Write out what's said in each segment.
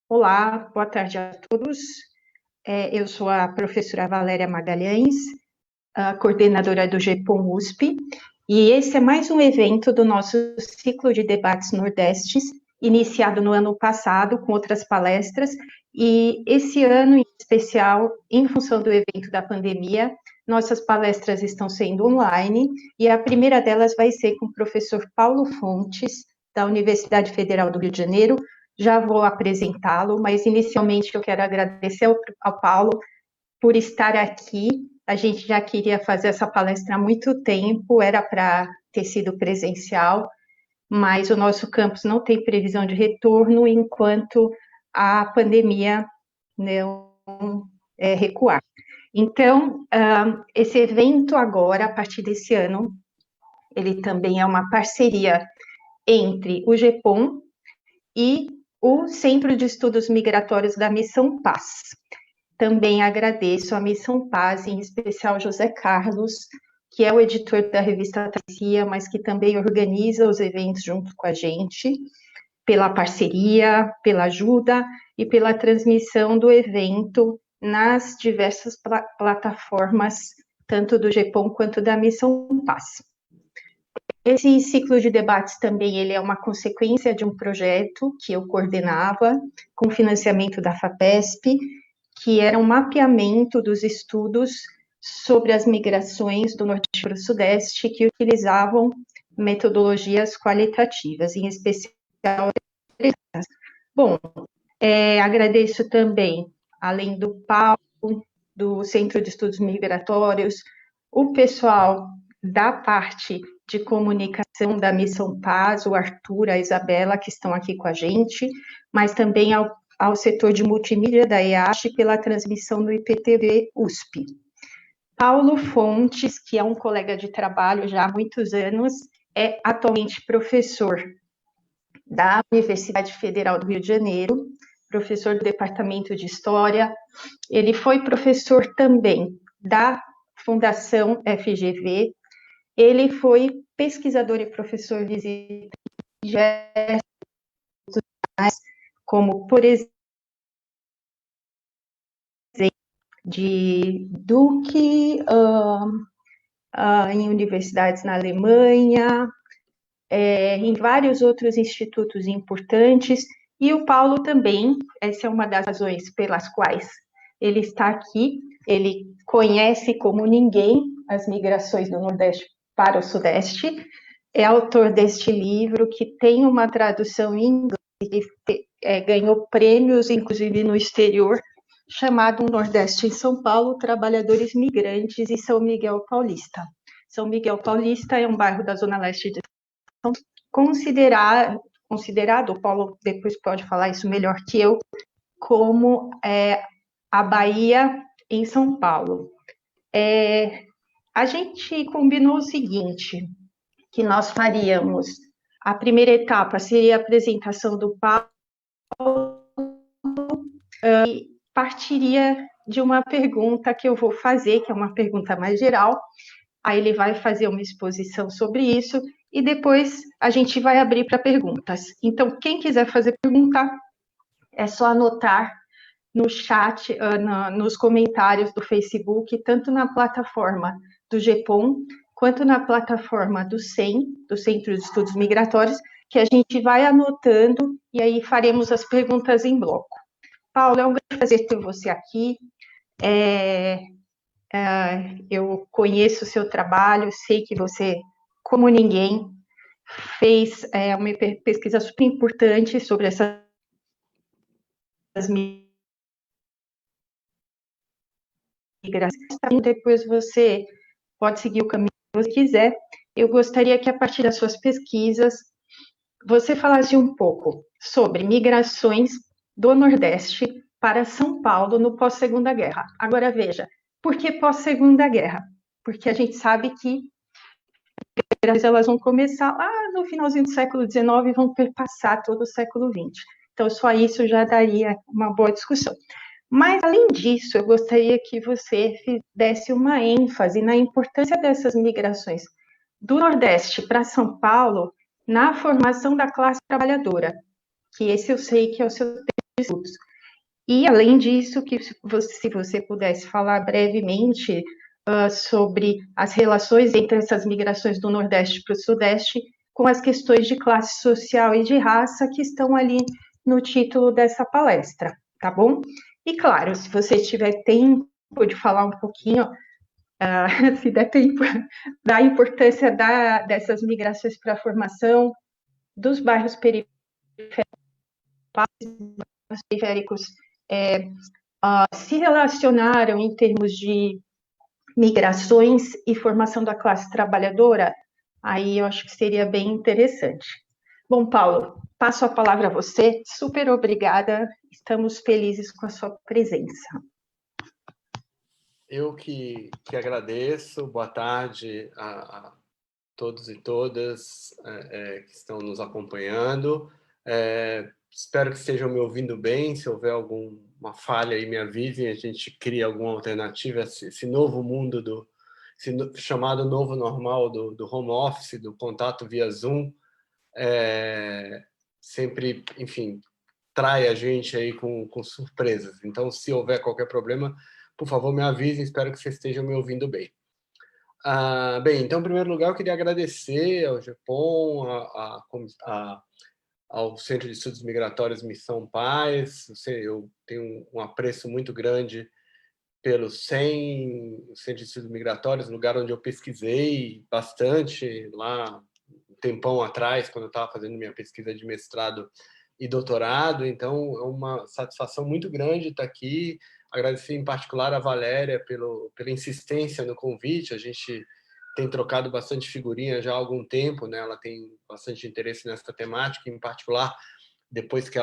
Olá, boa tarde a todos. Eu sou a professora Valéria Magalhães, a coordenadora do GEPOM USP, e esse é mais um evento do nosso ciclo de debates Nordestes, iniciado no ano passado com outras palestras, e esse ano em especial, em função do evento da pandemia, nossas palestras estão sendo online, e a primeira delas vai ser com o professor Paulo Fontes, da Universidade Federal do Rio de Janeiro. Já vou apresentá-lo, mas inicialmente eu quero agradecer ao Paulo por estar aqui. A gente já queria fazer essa palestra há muito tempo, era para ter sido presencial, mas o nosso campus não tem previsão de retorno enquanto a pandemia não recuar. Então, esse evento agora, a partir desse ano, ele também é uma parceria entre o GEPOM e o Centro de Estudos Migratórios da Missão Paz. Também agradeço à Missão Paz, em especial José Carlos, que é o editor da revista Travessia, mas que também organiza os eventos junto com a gente, pela parceria, pela ajuda e pela transmissão do evento nas diversas plataformas, tanto do GEPOM quanto da Missão Paz. Esse ciclo de debates também ele é uma consequência de um projeto que eu coordenava com financiamento da FAPESP, que era um mapeamento dos estudos sobre as migrações do Nordeste para o Sudeste que utilizavam metodologias qualitativas, em especial. Bom, agradeço também, além do Paulo, do Centro de Estudos Migratórios, o pessoal da parte de comunicação da Missão Paz, o Arthur, a Isabela, que estão aqui com a gente, mas também ao setor de multimídia da EASH pela transmissão do IPTV USP. Paulo Fontes, que é um colega de trabalho já há muitos anos, é atualmente professor da Universidade Federal do Rio de Janeiro, professor do Departamento de História. Ele foi professor também da Fundação FGV. Ele foi pesquisador e professor visitante de diversos, como, por exemplo, de Duke, em universidades na Alemanha, em vários outros institutos importantes, e o Paulo também, essa é uma das razões pelas quais ele está aqui, ele conhece como ninguém as migrações do Nordeste para o Sudeste, é autor deste livro, que tem uma tradução em inglês, ganhou prêmios, inclusive no exterior, chamado Nordeste em São Paulo, Trabalhadores Migrantes e São Miguel Paulista. São Miguel Paulista é um bairro da Zona Leste de São Paulo, considerado, o Paulo depois pode falar isso melhor que eu, como a Bahia em São Paulo. A gente combinou o seguinte, que nós faríamos, a primeira etapa seria a apresentação do Paulo, e partiria de uma pergunta que eu vou fazer, que é uma pergunta mais geral, aí ele vai fazer uma exposição sobre isso, e depois a gente vai abrir para perguntas. Então, quem quiser fazer pergunta, é só anotar no chat, nos comentários do Facebook, tanto na plataforma do GEPOM, quanto na plataforma do CEM, do Centro de Estudos Migratórios, que a gente vai anotando e aí faremos as perguntas em bloco. Paulo, é um grande prazer ter você aqui. Eu conheço o seu trabalho, sei que você, como ninguém, fez uma pesquisa super importante sobre essas migrações. Depois você pode seguir o caminho que você quiser. Eu gostaria que, a partir das suas pesquisas, você falasse um pouco sobre migrações do Nordeste para São Paulo no pós-Segunda Guerra. Agora, veja, por que pós-Segunda Guerra? Porque a gente sabe que elas vão começar lá no finalzinho do século XIX e vão perpassar todo o século XX. Então, só isso já daria uma boa discussão. Mas, além disso, eu gostaria que você desse uma ênfase na importância dessas migrações do Nordeste para São Paulo na formação da classe trabalhadora, que esse eu sei que é o seu tema de estudos. E, além disso, que se você pudesse falar brevemente sobre as relações entre essas migrações do Nordeste para o Sudeste com as questões de classe social e de raça que estão ali no título dessa palestra, tá bom? E, claro, se você tiver tempo de falar um pouquinho, se der tempo, da importância dessas migrações para a formação dos bairros periféricos, se relacionaram em termos de migrações e formação da classe trabalhadora, aí eu acho que seria bem interessante. Bom, Paulo, passo a palavra a você. Super obrigada. Estamos felizes com a sua presença. Eu que agradeço. Boa tarde a todos e todas que estão nos acompanhando. Espero que estejam me ouvindo bem. Se houver alguma falha aí, me avisem. A gente cria alguma alternativa. Esse novo mundo chamado novo normal do home office, do contato via Zoom, sempre, enfim, trai a gente aí com surpresas. Então, se houver qualquer problema, por favor, me avisem. Espero que vocês estejam me ouvindo bem. Bem, então, em primeiro lugar, eu queria agradecer ao GEPOM, ao Centro de Estudos Migratórios Missão Paz. Eu tenho um apreço muito grande pelo CEM, o Centro de Estudos Migratórios, lugar onde eu pesquisei bastante lá um tempão atrás, quando eu estava fazendo minha pesquisa de mestrado e doutorado. Então, é uma satisfação muito grande estar aqui. Agradecer em particular a Valéria pela insistência no convite. A gente tem trocado bastante figurinha já há algum tempo, né? Ela tem bastante interesse nessa temática, em particular depois que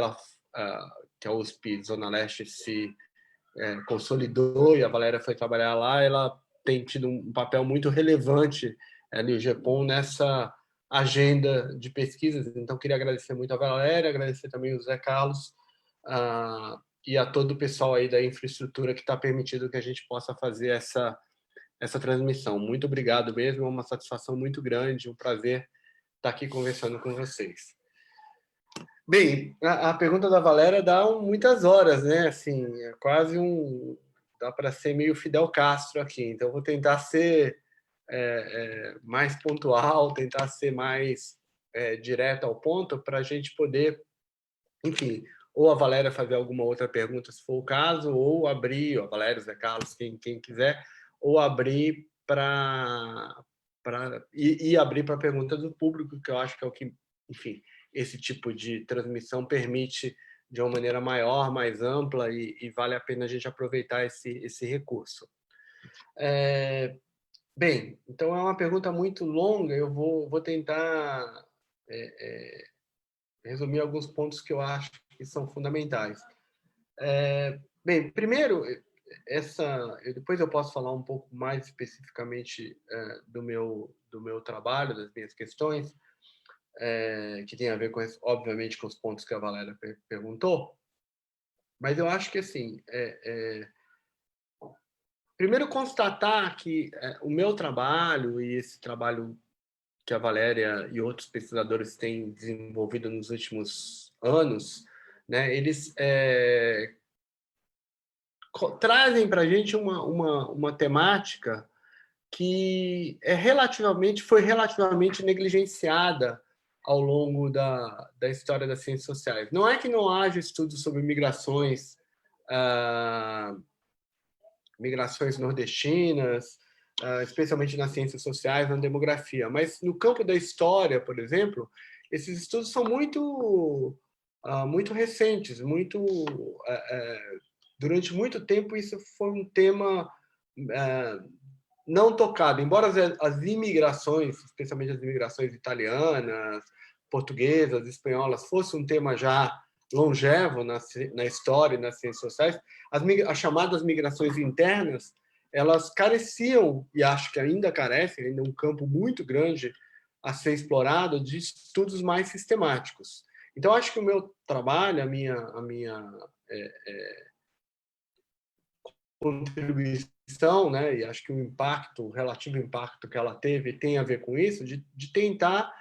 que a USP Zona Leste se consolidou e a Valéria foi trabalhar lá. Ela tem tido um papel muito relevante ali, o GEPOM, nessa agenda de pesquisas. Então, queria agradecer muito a Valéria, agradecer também o Zé Carlos e a todo o pessoal aí da infraestrutura que está permitindo que a gente possa fazer essa transmissão. Muito obrigado mesmo, é uma satisfação muito grande, um prazer estar aqui conversando com vocês. Bem, a pergunta da Valéria dá muitas horas, né? Assim, é quase dá para ser meio Fidel Castro aqui. Então, vou tentar ser mais pontual, tentar ser mais direto ao ponto, para a gente poder, enfim, ou a Valéria fazer alguma outra pergunta, se for o caso, ou abrir, a Valéria, Zé Carlos, quem quiser, ou abrir e abrir para perguntas do público, que eu acho que é o que, enfim, esse tipo de transmissão permite de uma maneira maior, mais ampla, e vale a pena a gente aproveitar esse recurso. Bem, então é uma pergunta muito longa, eu vou tentar resumir alguns pontos que eu acho que são fundamentais. Bem, primeiro, depois eu posso falar um pouco mais especificamente do meu trabalho, das minhas questões, que tem a ver, obviamente, com os pontos que a Valéria perguntou, mas eu acho que, assim, primeiro constatar que o meu trabalho e esse trabalho que a Valéria e outros pesquisadores têm desenvolvido nos últimos anos, né, eles trazem para a gente uma temática que foi relativamente negligenciada ao longo da história das ciências sociais. Não é que não haja estudos sobre migrações nordestinas, especialmente nas ciências sociais, na demografia, mas no campo da história, por exemplo, esses estudos são muito recentes, durante muito tempo isso foi um tema não tocado, embora as imigrações, especialmente as imigrações italianas, portuguesas, espanholas, fosse um tema já longevo na história e nas ciências sociais, as chamadas migrações internas, elas careciam, e acho que ainda carecem, ainda é um campo muito grande a ser explorado, de estudos mais sistemáticos. Então, acho que o meu trabalho, a minha contribuição, né, e acho que o relativo impacto que ela teve tem a ver com isso, de tentar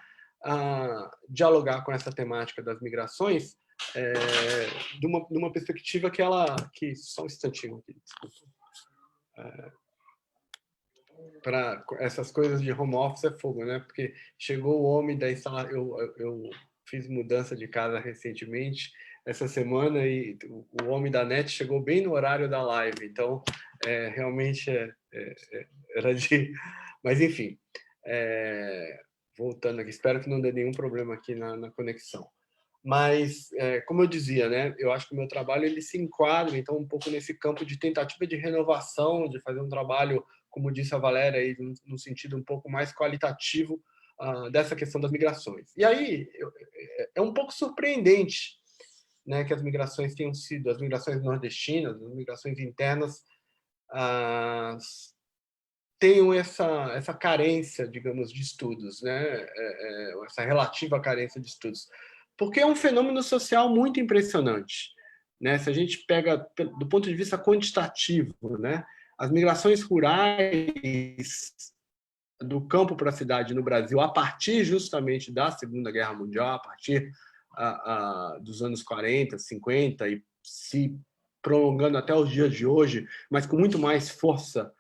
dialogar com essa temática das migrações de uma perspectiva só um instantinho aqui, desculpa. Para essas coisas de home office é fogo, né? Porque chegou o homem da instalação. Eu fiz mudança de casa recentemente, essa semana, e o homem da net chegou bem no horário da live. Então, realmente era de. Mas, enfim, voltando aqui, espero que não dê nenhum problema aqui na conexão. Mas, como eu dizia, né, eu acho que o meu trabalho ele se enquadra, então, um pouco nesse campo de tentativa de renovação, de fazer um trabalho, como disse a Valéria, aí, no sentido um pouco mais qualitativo dessa questão das migrações. E aí, é um pouco surpreendente, né, que as migrações tenham sido, as migrações nordestinas, as migrações internas, tenham essa carência, digamos, de estudos, né, essa relativa carência de estudos. Porque é um fenômeno social muito impressionante, né? Se a gente pega do ponto de vista quantitativo, né, as migrações rurais do campo para a cidade no Brasil, a partir justamente da Segunda Guerra Mundial, a partir dos anos 40, 50 e se prolongando até os dias de hoje, mas com muito mais força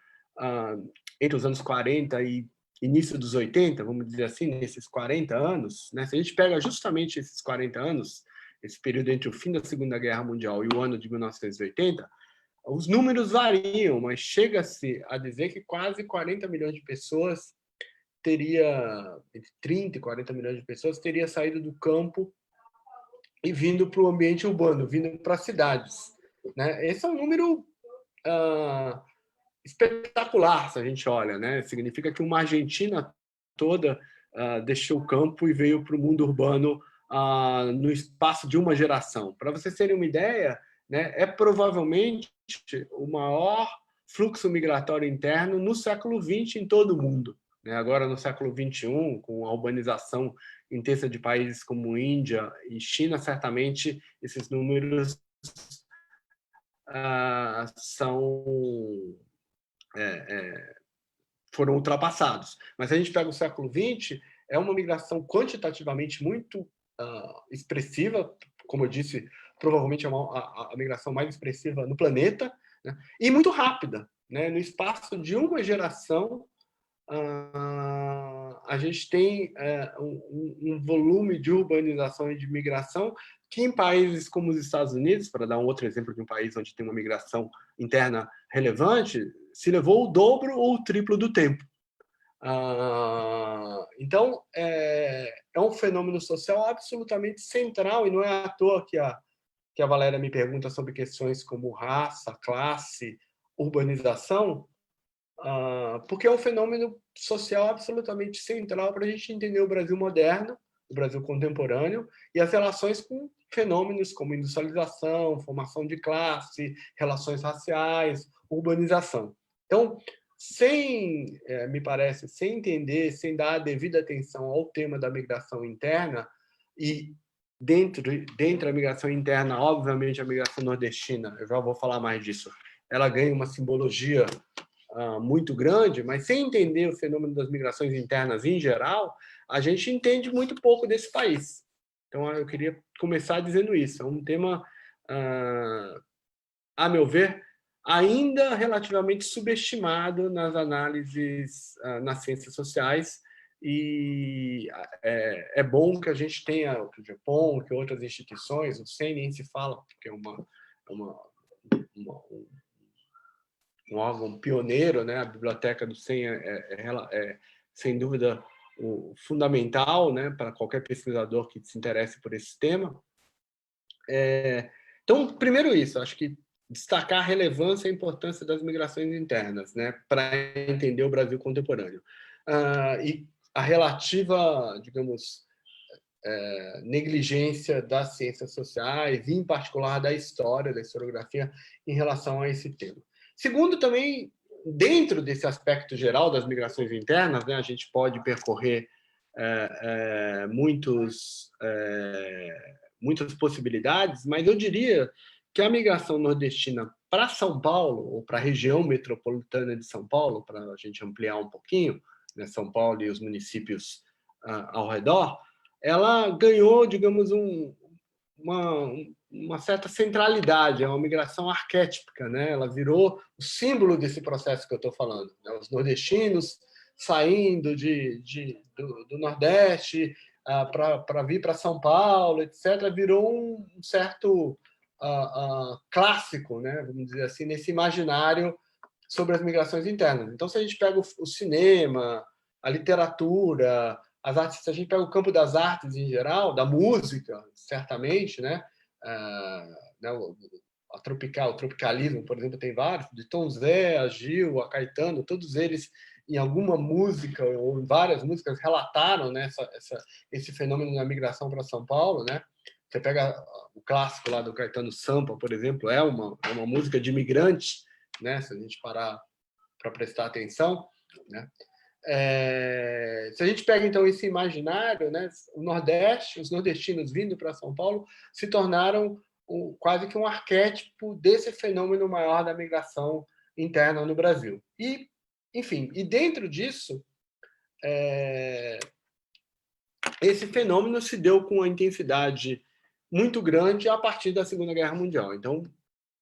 entre os anos 40 e início dos 80, vamos dizer assim, nesses 40 anos, né? Se a gente pega justamente esses 40 anos, esse período entre o fim da Segunda Guerra Mundial e o ano de 1980, os números variam, mas chega-se a dizer que quase 40 milhões de pessoas entre 30 e 40 milhões de pessoas teria saído do campo e vindo para o ambiente urbano, vindo para as cidades, né? Esse é um número espetacular, se a gente olha, né? Significa que uma Argentina toda deixou o campo e veio para o mundo urbano no espaço de uma geração. Para vocês terem uma ideia, né, é provavelmente o maior fluxo migratório interno no século XX em todo o mundo. Né? Agora, no século XXI, com a urbanização intensa de países como Índia e China, certamente esses números foram ultrapassados. Mas se a gente pega o século XX, é uma migração quantitativamente muito expressiva, como eu disse, provavelmente é a migração mais expressiva no planeta, né? E muito rápida. Né? No espaço de uma geração, a gente tem um volume de urbanização e de migração que em países como os Estados Unidos, para dar um outro exemplo de um país onde tem uma migração interna relevante, se levou o dobro ou o triplo do tempo. Então, é um fenômeno social absolutamente central, e não é à toa que a Valéria me pergunta sobre questões como raça, classe, urbanização, porque é um fenômeno social absolutamente central para a gente entender o Brasil moderno, o Brasil contemporâneo, e as relações com fenômenos como industrialização, formação de classe, relações raciais, urbanização. Então, me parece, sem entender, sem dar a devida atenção ao tema da migração interna, e dentro da migração interna, obviamente, a migração nordestina, eu já vou falar mais disso, ela ganha uma simbologia muito grande, mas sem entender o fenômeno das migrações internas em geral, a gente entende muito pouco desse país. Então, eu queria começar dizendo isso. É um tema, a meu ver, ainda relativamente subestimado nas análises nas ciências sociais, e é bom que a gente tenha o GEPON, que outras instituições, o CEN nem se fala, porque é um órgão pioneiro, né? A biblioteca do CEN é sem dúvida fundamental, né, para qualquer pesquisador que se interesse por esse tema. Então, primeiro isso, acho que destacar a relevância e a importância das migrações internas, né, para entender o Brasil contemporâneo. E a relativa, digamos, negligência das ciências sociais, e em particular da história, da historiografia, em relação a esse tema. Segundo, também, dentro desse aspecto geral das migrações internas, né, a gente pode percorrer muitas possibilidades, mas eu diria que a migração nordestina para São Paulo, ou para a região metropolitana de São Paulo, para a gente ampliar um pouquinho, né, São Paulo e os municípios ao redor, ela ganhou, digamos, uma certa centralidade, é uma migração arquétipica, né? Ela virou o símbolo desse processo que eu estou falando, né? Os nordestinos saindo do Nordeste para vir para São Paulo, etc., virou um certo clássico, né? Vamos dizer assim, nesse imaginário sobre as migrações internas. Então, se a gente pega o cinema, a literatura, as artes, se a gente pega o campo das artes em geral, da música, certamente, né? O tropicalismo, por exemplo, tem vários, de Tom Zé, a Gil, a Caetano, todos eles, em alguma música ou em várias músicas, relataram, né, esse fenômeno da migração para São Paulo, né? Você pega o clássico lá do Caetano Sampa, por exemplo, é uma música de imigrante, né? Se a gente parar para prestar atenção, né? Se a gente pega, então, esse imaginário, né, o Nordeste, os nordestinos vindo para São Paulo, se tornaram quase que um arquétipo desse fenômeno maior da migração interna no Brasil. E, enfim, e dentro disso, esse fenômeno se deu com uma intensidade muito grande a partir da Segunda Guerra Mundial. Então,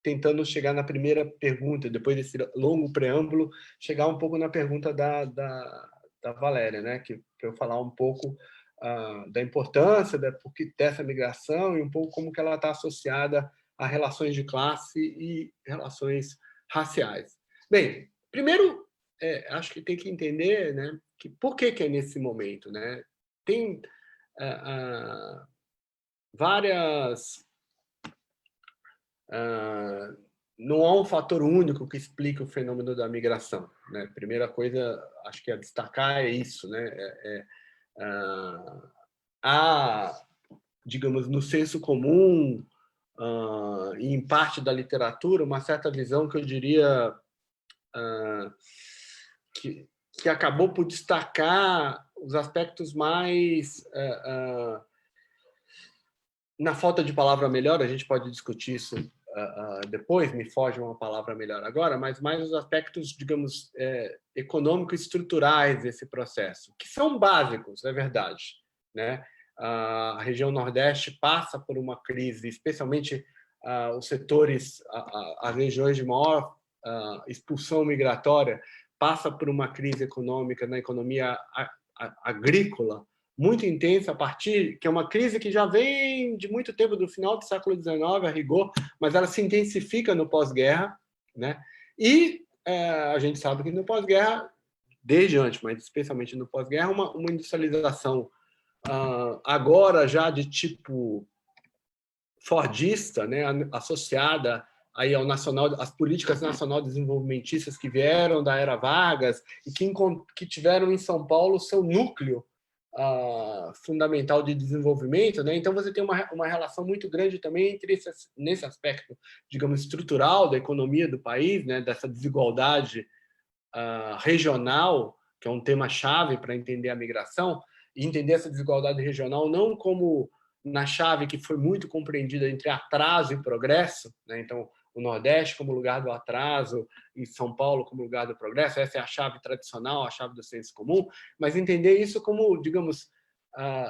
tentando chegar na primeira pergunta, depois desse longo preâmbulo, chegar um pouco na pergunta da Valéria, né? Para eu falar um pouco da importância dessa migração e um pouco como que ela está associada a relações de classe e relações raciais. Bem, primeiro, acho que tem que entender, né, que por que é nesse momento, né? Tem várias... não há um fator único que explique o fenômeno da migração, né? Primeira coisa, acho que a destacar é isso, né? Há, digamos, no senso comum e em parte da literatura, uma certa visão que eu diria que acabou por destacar os aspectos mais... na falta de palavra melhor, a gente pode discutir isso depois, me foge uma palavra melhor agora, mas mais os aspectos, digamos, econômicos e estruturais desse processo, que são básicos, é verdade, né? A região Nordeste passa por uma crise, especialmente os setores, as regiões de maior expulsão migratória, passa por uma crise econômica na economia agrícola, muito intensa, a partir que é uma crise que já vem de muito tempo, do final do século XIX, a rigor, mas ela se intensifica no pós-guerra, né? E a gente sabe que no pós-guerra, desde antes, mas especialmente no pós-guerra, uma industrialização agora já de tipo fordista, né? Associada aí ao nacional, as políticas nacional desenvolvimentistas que vieram da era Vargas e que tiveram em São Paulo seu núcleo fundamental de desenvolvimento, né? Então você tem uma relação muito grande também nesse aspecto, digamos, estrutural da economia do país, né? Dessa desigualdade regional, que é um tema-chave para entender a migração, e entender essa desigualdade regional não como na chave que foi muito compreendida entre atraso e progresso, né? Então, o Nordeste como lugar do atraso e São Paulo como lugar do progresso, essa é a chave tradicional, a chave do senso comum, mas entender isso como, digamos,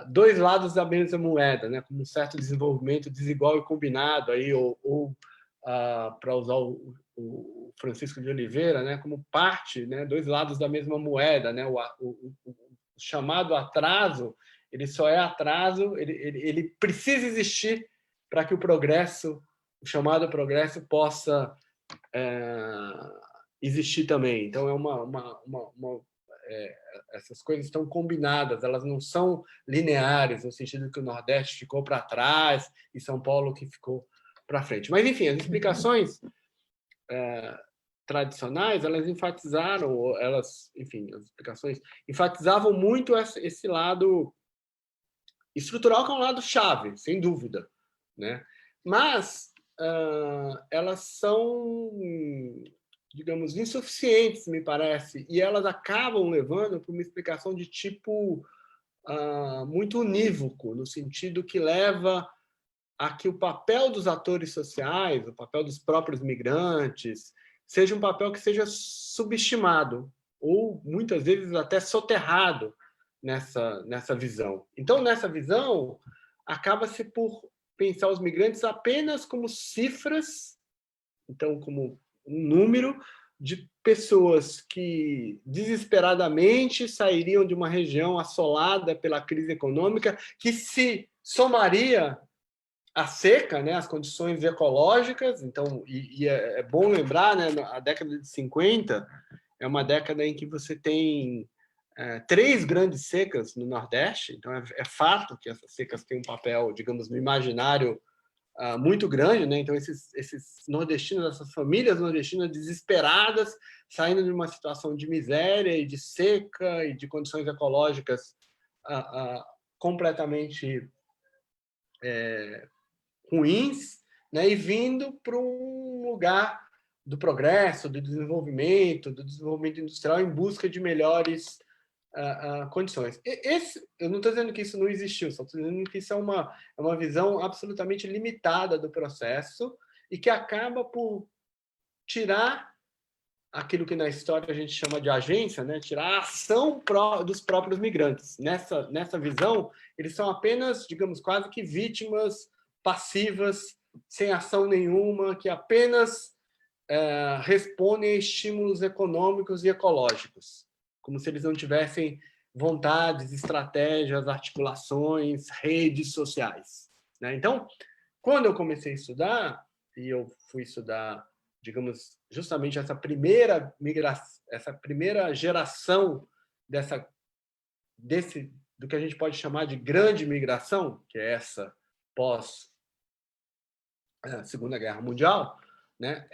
dois lados da mesma moeda, né? Como um certo desenvolvimento desigual e combinado, aí, ou para usar o Francisco de Oliveira, né? Como parte, né? Dois lados da mesma moeda, né? O chamado atraso, ele só é atraso, ele precisa existir para que o progresso, o chamado progresso, possa existir também. Então, essas coisas estão combinadas, elas não são lineares, no sentido que o Nordeste ficou para trás e São Paulo que ficou para frente. Mas, enfim, as explicações tradicionais, elas enfatizaram, enfim, as explicações enfatizavam muito esse lado estrutural, que é um lado chave, sem dúvida, né? Mas elas são, digamos, insuficientes, me parece, e elas acabam levando para uma explicação de tipo muito unívoco, no sentido que leva a que o papel dos atores sociais, o papel dos próprios migrantes, seja um papel que seja subestimado ou, muitas vezes, até soterrado nessa visão. Então, nessa visão, acaba-se por pensar os migrantes apenas como cifras, então, como um número de pessoas que desesperadamente sairiam de uma região assolada pela crise econômica, que se somaria à seca, né, as condições ecológicas. Então, é bom lembrar, né, a década de 50 é uma década em que você tem 3 grandes secas no Nordeste. Então, é fato que essas secas têm um papel, digamos, no imaginário muito grande, né? Então, esses nordestinos, essas famílias nordestinas desesperadas, saindo de uma situação de miséria e de seca e de condições ecológicas completamente ruins, né? E vindo para um lugar do progresso, do desenvolvimento industrial em busca de melhores condições. Eu não estou dizendo que isso não existiu, só estou dizendo que isso é uma visão absolutamente limitada do processo e que acaba por tirar aquilo que na história a gente chama de agência, né? Tirar a ação dos próprios migrantes. Nessa visão, eles são apenas, digamos, quase que vítimas passivas, sem ação nenhuma, que apenas respondem a estímulos econômicos e ecológicos, como se eles não tivessem vontades, estratégias, articulações, redes sociais, né? Então, quando eu comecei a estudar, e eu fui estudar, digamos, justamente essa primeira geração do que a gente pode chamar de grande migração, que é essa pós Segunda Guerra Mundial, né?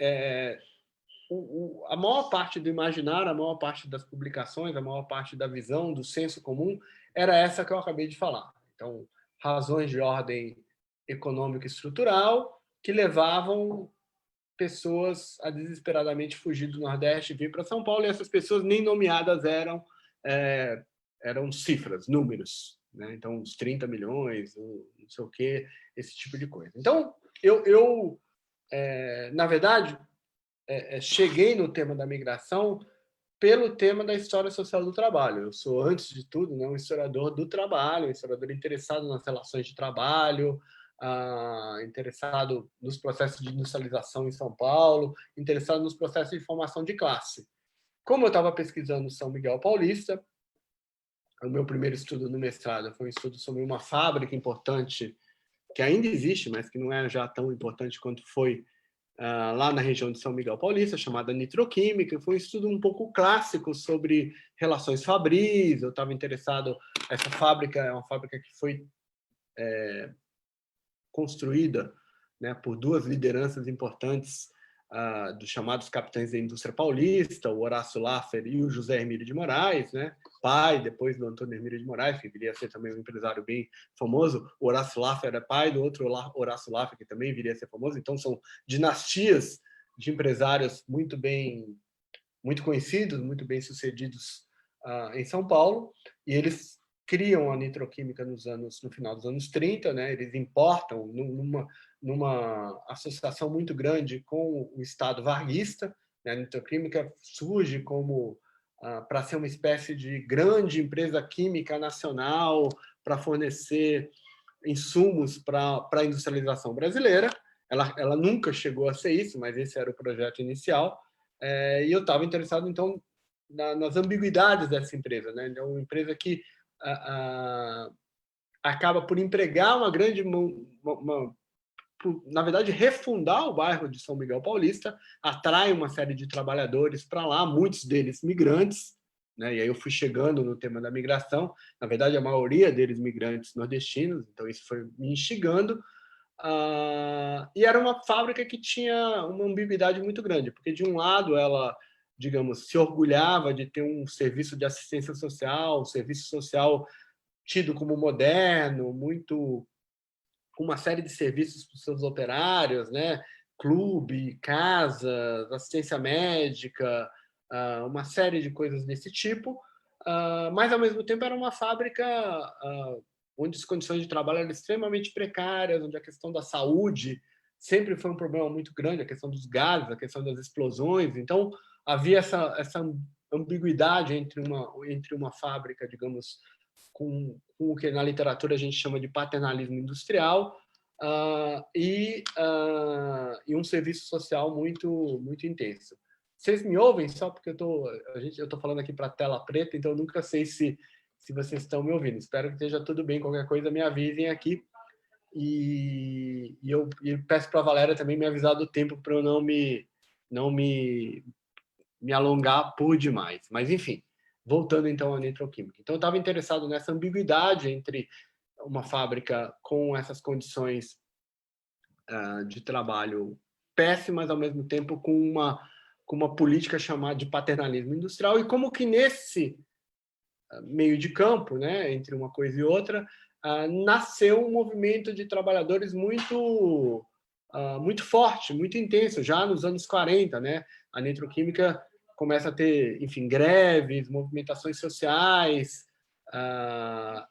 A maior parte do imaginário, a maior parte das publicações, a maior parte da visão, do senso comum, era essa que eu acabei de falar. Então, razões de ordem econômica e estrutural que levavam pessoas a desesperadamente fugir do Nordeste e vir para São Paulo, e essas pessoas nem nomeadas eram cifras, números, né? Então, uns 30 milhões, não sei o quê, esse tipo de coisa. Então, eu na verdade, cheguei no tema da migração pelo tema da história social do trabalho. Eu sou, antes de tudo, né, um historiador do trabalho, um historiador interessado nas relações de trabalho, interessado nos processos de industrialização em São Paulo, interessado nos processos de formação de classe. Como eu estava pesquisando São Miguel Paulista, o meu primeiro estudo no mestrado foi um estudo sobre uma fábrica importante, que ainda existe, mas que não é já tão importante quanto foi lá na região de São Miguel Paulista, chamada Nitroquímica. Foi um estudo um pouco clássico sobre relações fabris. Eu estava interessado... Essa fábrica é uma fábrica que foi construída, né, por 2 lideranças importantes dos chamados capitães da indústria paulista, o Horácio Laffer e o José Hermílio de Moraes, né, pai depois do Antônio Hermílio de Moraes, que viria a ser também um empresário bem famoso. O Horácio Laffer é pai do outro Horácio Laffer, que também viria a ser famoso. Então, são dinastias de empresários muito conhecidos, muito bem sucedidos em São Paulo, e eles criam a nitroquímica no final dos anos 30, né? Eles importam numa associação muito grande com o Estado varguista, né? A nitroquímica surge como para ser uma espécie de grande empresa química nacional para fornecer insumos para a industrialização brasileira. Ela nunca chegou a ser isso, mas esse era o projeto inicial. E eu estava interessado, então, nas ambiguidades dessa empresa, né? É uma empresa que acaba por empregar na verdade, refundar o bairro de São Miguel Paulista, atrai uma série de trabalhadores para lá, muitos deles migrantes, né? E aí eu fui chegando no tema da migração, na verdade, a maioria deles migrantes nordestinos, então isso foi me instigando. E era uma fábrica que tinha uma ambiguidade muito grande, porque, de um lado, ela, digamos, se orgulhava de ter um serviço de assistência social, um serviço social tido como moderno, muito com uma série de serviços para os seus operários, né? Clube, casas, assistência médica, uma série de coisas desse tipo, mas, ao mesmo tempo, era uma fábrica onde as condições de trabalho eram extremamente precárias, onde a questão da saúde sempre foi um problema muito grande, a questão dos gases, a questão das explosões. Então, havia essa ambiguidade entre uma fábrica, digamos, com o que na literatura a gente chama de paternalismo industrial, e um serviço social muito intenso. Vocês me ouvem? Só porque eu tô falando aqui para a tela preta, então eu nunca sei se vocês estão me ouvindo. Espero que esteja tudo bem. Qualquer coisa, me avisem aqui. E eu peço para a Valéria também me avisar do tempo para eu não me alongar por demais. Mas, enfim, voltando então à nitroquímica. Então, eu estava interessado nessa ambiguidade entre uma fábrica com essas condições de trabalho péssimas, ao mesmo tempo com uma política chamada de paternalismo industrial, e como que nesse meio de campo, né, entre uma coisa e outra, nasceu um movimento de trabalhadores muito forte, muito intenso, já nos anos 40, né? A nitroquímica começa a ter, enfim, greves, movimentações sociais.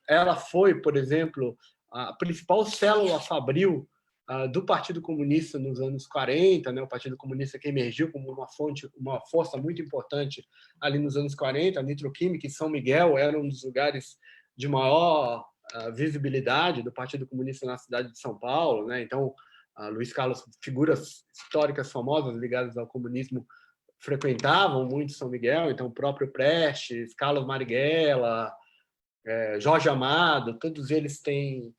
Ela foi, por exemplo, a principal célula fabril do Partido Comunista nos anos 40, né? O Partido Comunista que emergiu como uma força muito importante ali nos anos 40. A nitroquímica em São Miguel era um dos lugares de maior visibilidade do Partido Comunista na cidade de São Paulo, né? Então, Luiz Carlos, figuras históricas famosas ligadas ao comunismo frequentavam muito São Miguel, então o próprio Prestes, Carlos Marighella, Jorge Amado, todos eles têm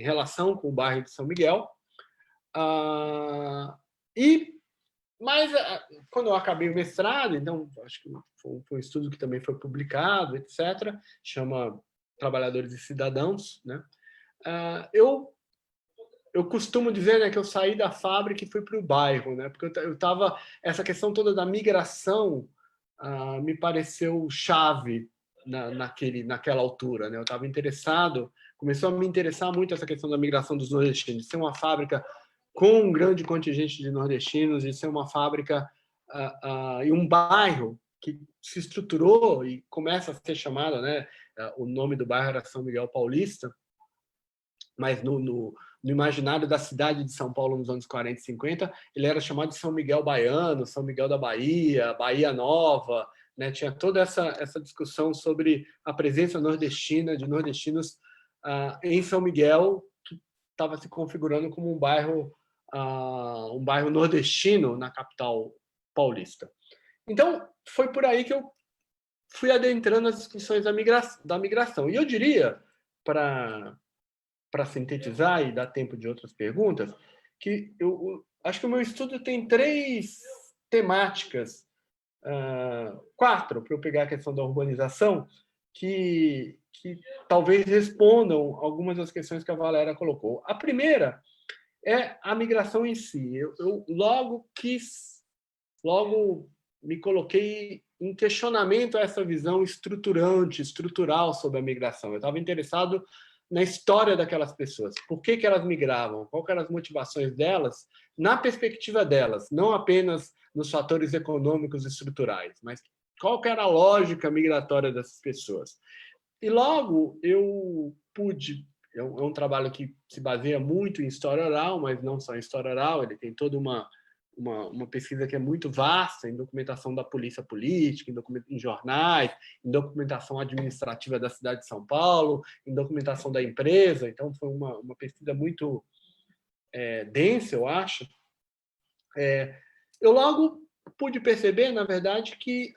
relação com o bairro de São Miguel. Mas quando eu acabei o mestrado, então acho que foi um estudo que também foi publicado, etc., chama Trabalhadores e Cidadãos, né? Eu costumo dizer, né, que eu saí da fábrica e fui para o bairro, né? Porque eu estava essa questão toda da migração me pareceu chave naquela altura, né? Eu estava interessado, começou a me interessar muito essa questão da migração dos nordestinos, de ser uma fábrica com um grande contingente de nordestinos, de ser uma fábrica e um bairro que se estruturou e começa a ser chamado, né? O nome do bairro era São Miguel Paulista, mas no imaginário da cidade de São Paulo nos anos 40 e 50, ele era chamado de São Miguel Baiano, São Miguel da Bahia, Bahia Nova, né? Tinha toda essa discussão sobre a presença nordestina, de nordestinos em São Miguel, que estava se configurando como um bairro nordestino na capital paulista. Então, foi por aí que eu fui adentrando as discussões da migração. E eu diria, para sintetizar e dar tempo de outras perguntas, que eu acho que o meu estudo tem 3 temáticas, 4, para eu pegar a questão da urbanização, que talvez respondam algumas das questões que a Valéria colocou. A primeira é a migração em si. Eu logo me coloquei em questionamento a essa visão estrutural sobre a migração. Eu estava interessado na história daquelas pessoas. Por que elas migravam? Quais eram as motivações delas, na perspectiva delas, não apenas nos fatores econômicos e estruturais, mas qual era a lógica migratória dessas pessoas. E logo eu pude... É um trabalho que se baseia muito em história oral, mas não só em história oral, ele tem toda uma pesquisa que é muito vasta em documentação da polícia política, em jornais, em documentação administrativa da cidade de São Paulo, em documentação da empresa. Então, foi uma pesquisa muito densa, eu acho. Eu logo pude perceber, na verdade, que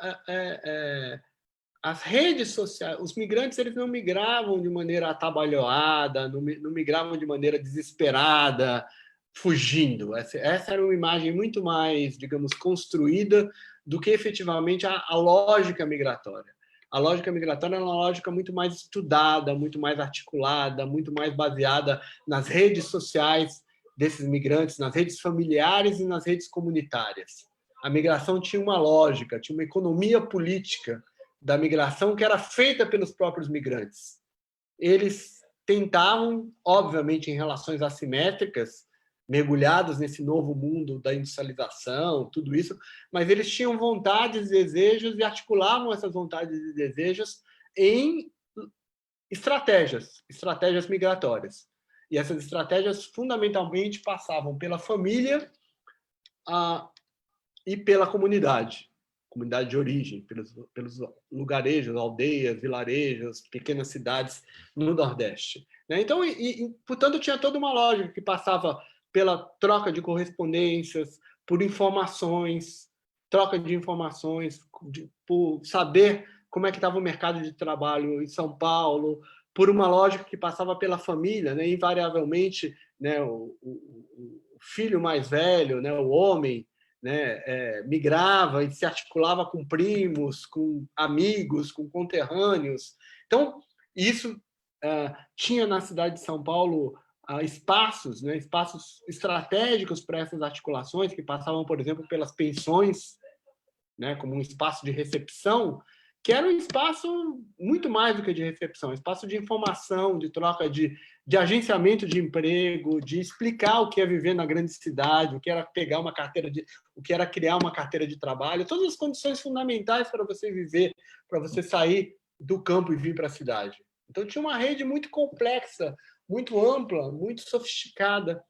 as redes sociais, os migrantes, eles não migravam de maneira atabalhoada, não migravam de maneira desesperada, fugindo. Essa era uma imagem muito mais, digamos, construída do que efetivamente a lógica migratória. A lógica migratória é uma lógica muito mais estudada, muito mais articulada, muito mais baseada nas redes sociais desses migrantes, nas redes familiares e nas redes comunitárias. A migração tinha uma lógica, tinha uma economia política da migração que era feita pelos próprios migrantes. Eles tentavam, obviamente, em relações assimétricas, mergulhados nesse novo mundo da industrialização, tudo isso, mas eles tinham vontades e desejos e articulavam essas vontades e desejos em estratégias migratórias. E essas estratégias, fundamentalmente, passavam pela família e pela comunidade de origem, pelos lugarejos, aldeias, vilarejos, pequenas cidades no Nordeste. Né? Então, portanto, tinha toda uma lógica que passava pela troca de correspondências, por informações, troca de informações, por saber como é que estava o mercado de trabalho em São Paulo, por uma lógica que passava pela família, né? Invariavelmente, né? O filho mais velho, né? O homem, né, migrava e se articulava com primos, com amigos, com conterrâneos. Então, isso tinha na cidade de São Paulo espaços, né, espaços estratégicos para essas articulações, que passavam, por exemplo, pelas pensões, né, como um espaço de recepção, que era um espaço muito mais do que de recepção, espaço de informação, de troca de agenciamento de emprego, de explicar o que é viver na grande cidade, o que era pegar uma carteira o que era criar uma carteira de trabalho, todas as condições fundamentais para você viver, para você sair do campo e vir para a cidade. Então tinha uma rede muito complexa, muito ampla, muito sofisticada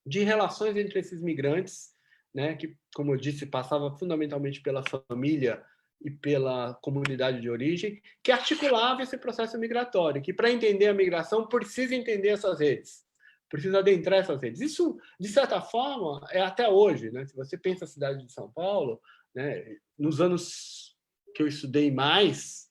de relações entre esses migrantes, né, que, como eu disse, passava fundamentalmente pela família e pela comunidade de origem, que articulava esse processo migratório, que para entender a migração precisa entender essas redes, precisa adentrar essas redes. Isso, de certa forma, é até hoje. Né? Se você pensa a cidade de São Paulo, né, nos anos que eu estudei mais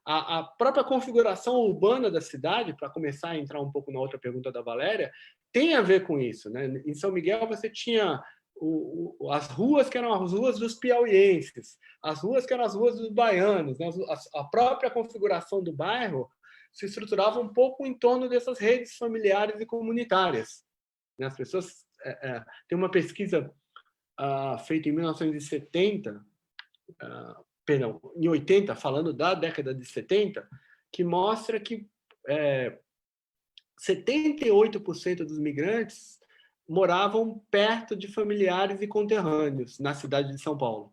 a própria configuração urbana da cidade, para começar a entrar um pouco na outra pergunta da Valéria, tem a ver com isso. Né? Em São Miguel, você tinha as ruas que eram as ruas dos piauienses, as ruas que eram as ruas dos baianos. Né? A própria configuração do bairro se estruturava um pouco em torno dessas redes familiares e comunitárias. Né? As pessoas... tem uma pesquisa feita em 1970, perdão, em 80, falando da década de 70, que mostra que 78% dos migrantes moravam perto de familiares e conterrâneos na cidade de São Paulo.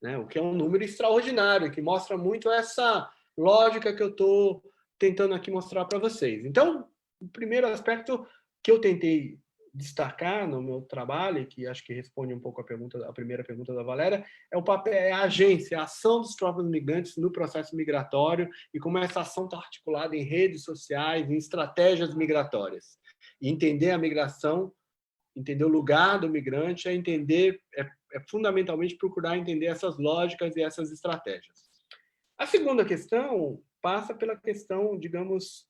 Né? O que é um número extraordinário, que mostra muito essa lógica que eu estou tentando aqui mostrar para vocês. Então, o primeiro aspecto que eu tentei destacar no meu trabalho, que acho que responde um pouco a primeira pergunta da Valéria, é o papel, a agência, a ação dos próprios migrantes no processo migratório e como essa ação está articulada em redes sociais, em estratégias migratórias. E entender a migração, entender o lugar do migrante, é fundamentalmente procurar entender essas lógicas e essas estratégias. A segunda questão passa pela questão, digamos,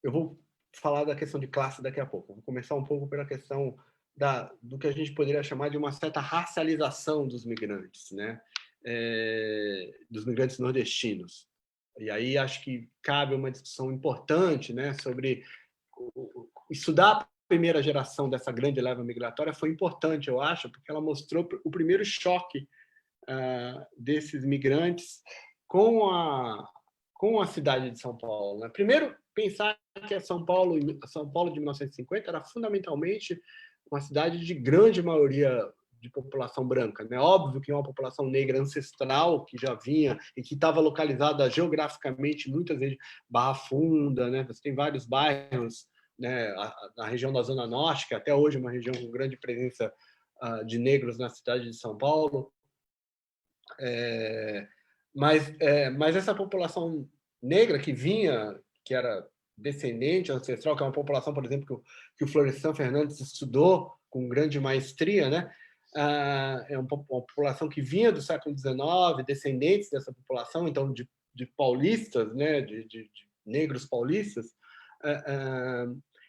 eu vou falar da questão de classe daqui a pouco. Vou começar um pouco pela questão do que a gente poderia chamar de uma certa racialização dos migrantes, né? Dos migrantes nordestinos. E aí acho que cabe uma discussão importante, né, sobre estudar a primeira geração dessa grande leva migratória foi importante, eu acho, porque ela mostrou o primeiro choque desses migrantes com a cidade de São Paulo. Né? Primeiro, pensar que a São Paulo de 1950 era fundamentalmente uma cidade de grande maioria de população branca. Né? Óbvio que é uma população negra ancestral que já vinha e que estava localizada geograficamente, muitas vezes, Barra Funda, né? Você tem vários bairros, né? Na região da Zona Norte, que até hoje é uma região com grande presença de negros na cidade de São Paulo. Mas essa população negra que vinha, que era descendente ancestral, que é uma população, por exemplo, que o Florestan Fernandes estudou com grande maestria, né? É uma população que vinha do século XIX, descendentes dessa população, então de paulistas, né? de negros paulistas.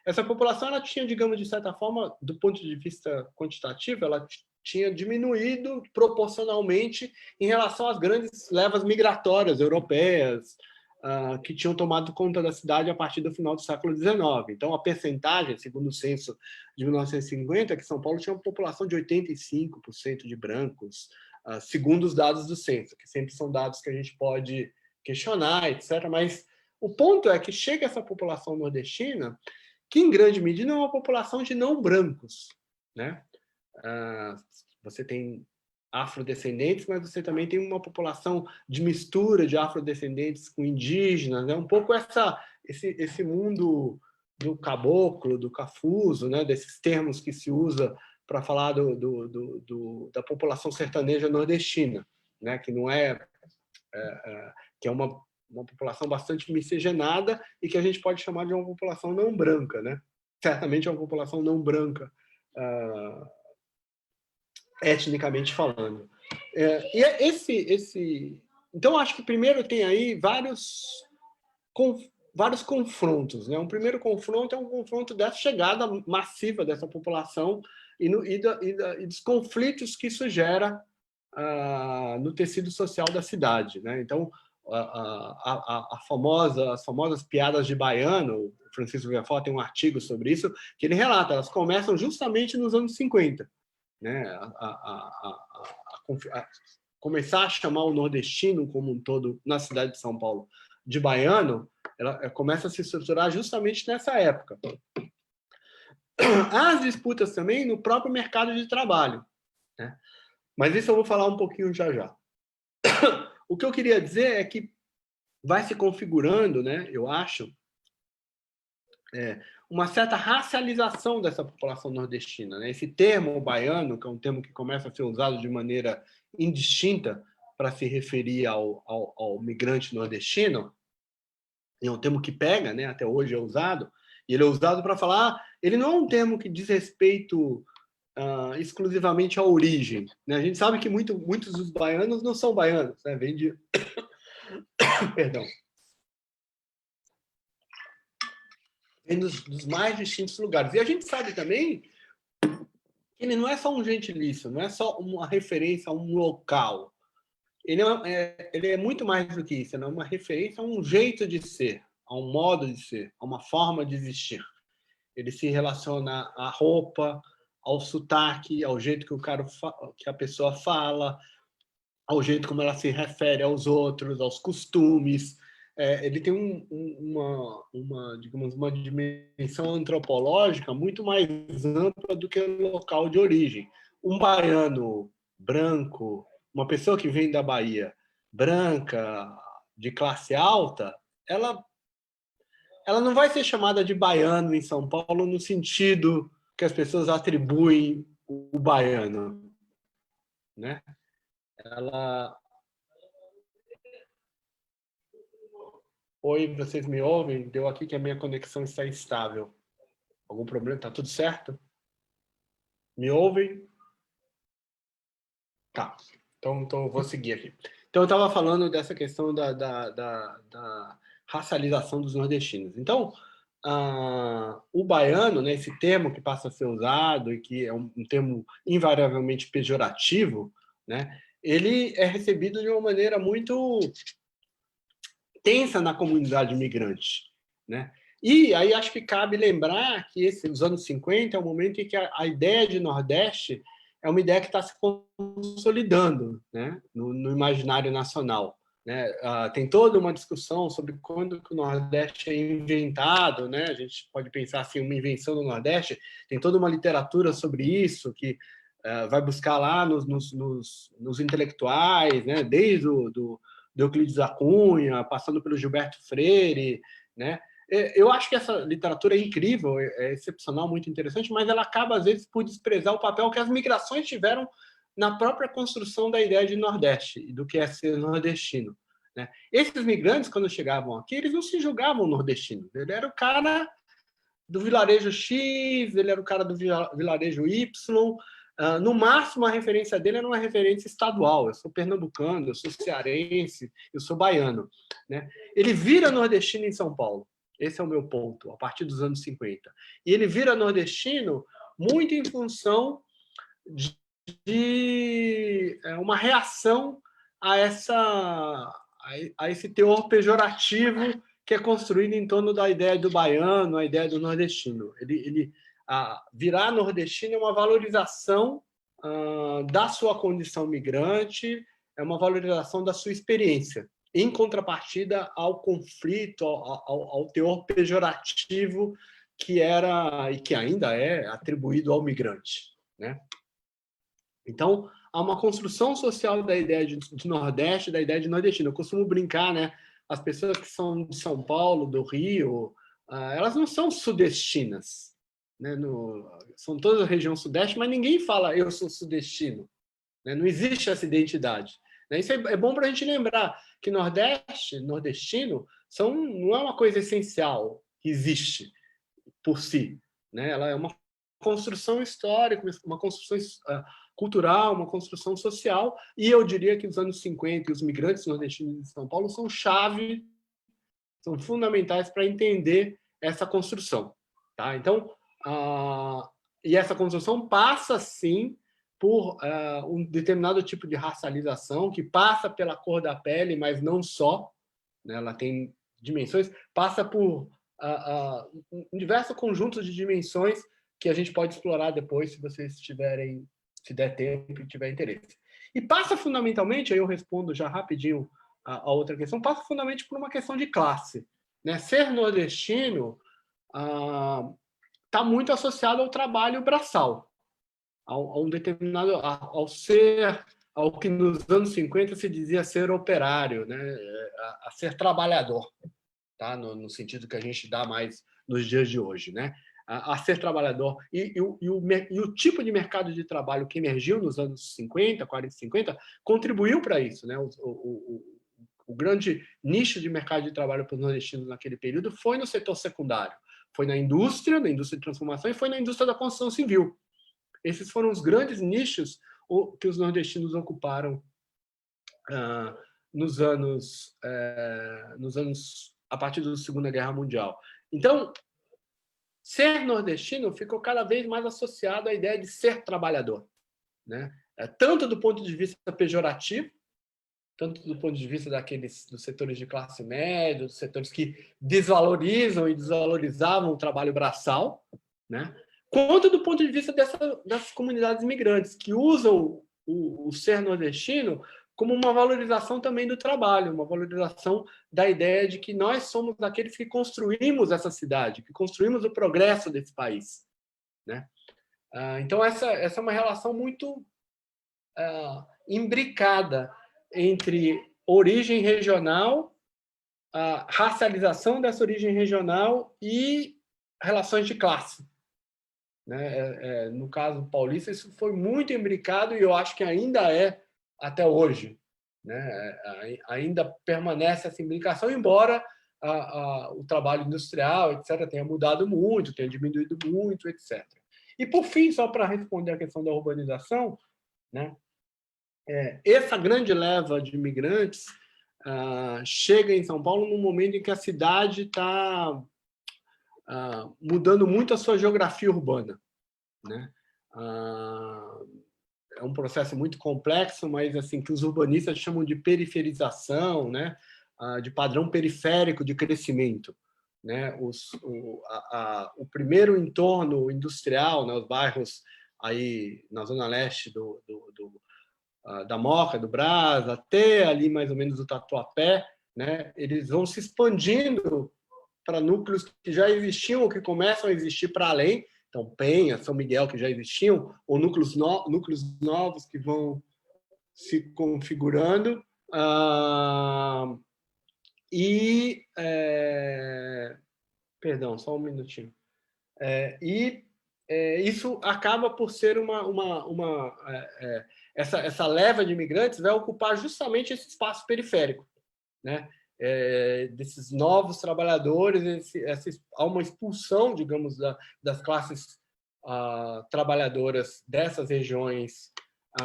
Essa população ela tinha, digamos, de certa forma, do ponto de vista quantitativo, ela tinha diminuído proporcionalmente em relação às grandes levas migratórias europeias que tinham tomado conta da cidade a partir do final do século XIX. Então, a percentagem, segundo o censo de 1950, é que São Paulo tinha uma população de 85% de brancos, segundo os dados do censo, que sempre são dados que a gente pode questionar, etc. Mas o ponto é que chega essa população nordestina, que em grande medida é uma população de não brancos, né? Você tem afrodescendentes, mas você também tem uma população de mistura de afrodescendentes com indígenas, né? Um pouco esse mundo do caboclo, do cafuso, né? Desses termos que se usa para falar da população sertaneja nordestina, né? Que não que é uma população bastante miscigenada e que a gente pode chamar de uma população não branca, né? Certamente é uma população não branca, etnicamente falando. Então, acho que primeiro tem aí vários confrontos, né? Um primeiro confronto é um confronto dessa chegada massiva dessa população e dos conflitos que isso gera no tecido social da cidade, né? Então, as famosas piadas de baiano, o Francisco Viafó tem um artigo sobre isso, que ele relata, elas começam justamente nos anos 50, né? Começar a chamar o nordestino como um todo na cidade de São Paulo de baiano, ela começa a se estruturar justamente nessa época. Há as disputas também no próprio mercado de trabalho, né? Mas isso eu vou falar um pouquinho já. O que eu queria dizer é que vai se configurando, né, eu acho, uma certa racialização dessa população nordestina, né? Esse termo baiano, que é um termo que começa a ser usado de maneira indistinta para se referir ao migrante nordestino, é um termo que pega, né? Até hoje é usado, e ele é usado para falar, ele não é um termo que diz respeito exclusivamente à origem, né? A gente sabe que muitos dos baianos não são baianos, né? Vem de... Perdão. Vem dos mais distintos lugares. E a gente sabe também que ele não é só um gentilicio, não é só uma referência a um local. Ele é muito mais do que isso, é uma referência a um jeito de ser, a um modo de ser, a uma forma de existir. Ele se relaciona à roupa, ao sotaque, ao jeito que a pessoa fala, ao jeito como ela se refere aos outros, aos costumes. Ele tem digamos, uma dimensão antropológica muito mais ampla do que o local de origem. Um baiano branco, uma pessoa que vem da Bahia, branca, de classe alta, ela não vai ser chamada de baiano em São Paulo no sentido que as pessoas atribuem o baiano, né? Oi, vocês me ouvem? Deu aqui que a minha conexão está instável. Algum problema? Está tudo certo? Me ouvem? Tá. Então eu vou seguir aqui. Então eu estava falando dessa questão da racialização dos nordestinos. Então, o baiano, né, esse termo que passa a ser usado e que é um termo invariavelmente pejorativo, né, ele é recebido de uma maneira muito tensa na comunidade imigrante, né? E aí acho que cabe lembrar que os anos 50 é o momento em que a ideia de Nordeste é uma ideia que está se consolidando, né, no imaginário nacional, né? Tem toda uma discussão sobre quando que o Nordeste é inventado, né? A gente pode pensar assim, uma invenção do Nordeste. Tem toda uma literatura sobre isso que vai buscar lá nos intelectuais, né? Desde do Euclides da Cunha, passando pelo Gilberto Freire, né? Eu acho que essa literatura é incrível, é excepcional, muito interessante, mas ela acaba, às vezes, por desprezar o papel que as migrações tiveram na própria construção da ideia de Nordeste e do que é ser nordestino, né? Esses migrantes, quando chegavam aqui, eles não se julgavam nordestinos. Ele era o cara do vilarejo X, ele era o cara do vilarejo Y. No máximo, a referência dele era uma referência estadual. Eu sou pernambucano, eu sou cearense, eu sou baiano, né? Ele vira nordestino em São Paulo. Esse é o meu ponto, a partir dos anos 50. E ele vira nordestino muito em função de uma reação a esse teor pejorativo que é construído em torno da ideia do baiano, a ideia do nordestino. Virar nordestino é uma valorização da sua condição migrante, é uma valorização da sua experiência, em contrapartida ao conflito, ao teor pejorativo que era e que ainda é atribuído ao migrante, né? Então, há uma construção social da ideia de Nordeste, da ideia de nordestino. Eu costumo brincar, né? As pessoas que são de São Paulo, do Rio, elas não são sudestinas, né? São toda a região sudeste, mas ninguém fala eu sou sudestino, né? Não existe essa identidade, né? Isso é bom para a gente lembrar que nordestino, não é uma coisa essencial que existe por si, né? Ela é uma construção histórica, uma construção cultural, uma construção social, e eu diria que os anos 50 e os migrantes nordestinos de São Paulo são chave, são fundamentais para entender essa construção. Tá? Então, e essa construção passa, sim, por um determinado tipo de racialização, que passa pela cor da pele, mas não só, né? Ela tem dimensões, passa por um diverso conjunto de dimensões que a gente pode explorar depois, se vocês tiverem, se der tempo e tiver interesse. E passa fundamentalmente, aí eu respondo já rapidinho a outra questão, passa fundamentalmente por uma questão de classe, né? Ser nordestino está muito associado ao trabalho braçal, a um determinado, ao que nos anos 50 se dizia ser operário, né? A ser trabalhador, tá? No sentido que a gente dá mais nos dias de hoje, né? A ser trabalhador. E o tipo de mercado de trabalho que emergiu nos anos 50, 40 e 50, contribuiu para isso, né? O grande nicho de mercado de trabalho para os nordestinos naquele período foi no setor secundário. Foi na indústria de transformação, e foi na indústria da construção civil. Esses foram os grandes nichos que os nordestinos ocuparam nos anos a partir da Segunda Guerra Mundial. Então, ser nordestino ficou cada vez mais associado à ideia de ser trabalhador, né? Tanto do ponto de vista pejorativo, tanto do ponto de vista dos setores de classe média, dos setores que desvalorizam e desvalorizavam o trabalho braçal, né? Quanto do ponto de vista dessas comunidades imigrantes, que usam o ser nordestino como uma valorização também do trabalho, uma valorização da ideia de que nós somos aqueles que construímos essa cidade, que construímos o progresso desse país, né? Então, essa é uma relação muito imbricada entre origem regional, a racialização dessa origem regional e relações de classe, né? No caso paulista, isso foi muito imbricado e eu acho que ainda é até hoje, né? Ainda permanece essa imbricação, embora o trabalho industrial, etc., tenha mudado muito, tenha diminuído muito, etc. E, por fim, só para responder a questão da urbanização, né? Essa grande leva de imigrantes chega em São Paulo num momento em que a cidade está mudando muito a sua geografia urbana, né? É um processo muito complexo, mas assim que os urbanistas chamam de periferização, né? De padrão periférico de crescimento, né? O primeiro entorno industrial, né? Os bairros aí na zona leste da Moca, do Brás, até ali mais ou menos do Tatuapé, né? Eles vão se expandindo para núcleos que já existiam ou que começam a existir para além. Então, Penha, São Miguel, que já existiam, ou núcleos novos que vão se configurando. Perdão, só um minutinho. Isso acaba por ser essa leva de imigrantes vai ocupar justamente esse espaço periférico, né? Desses novos trabalhadores, há uma expulsão, digamos, das classes trabalhadoras dessas regiões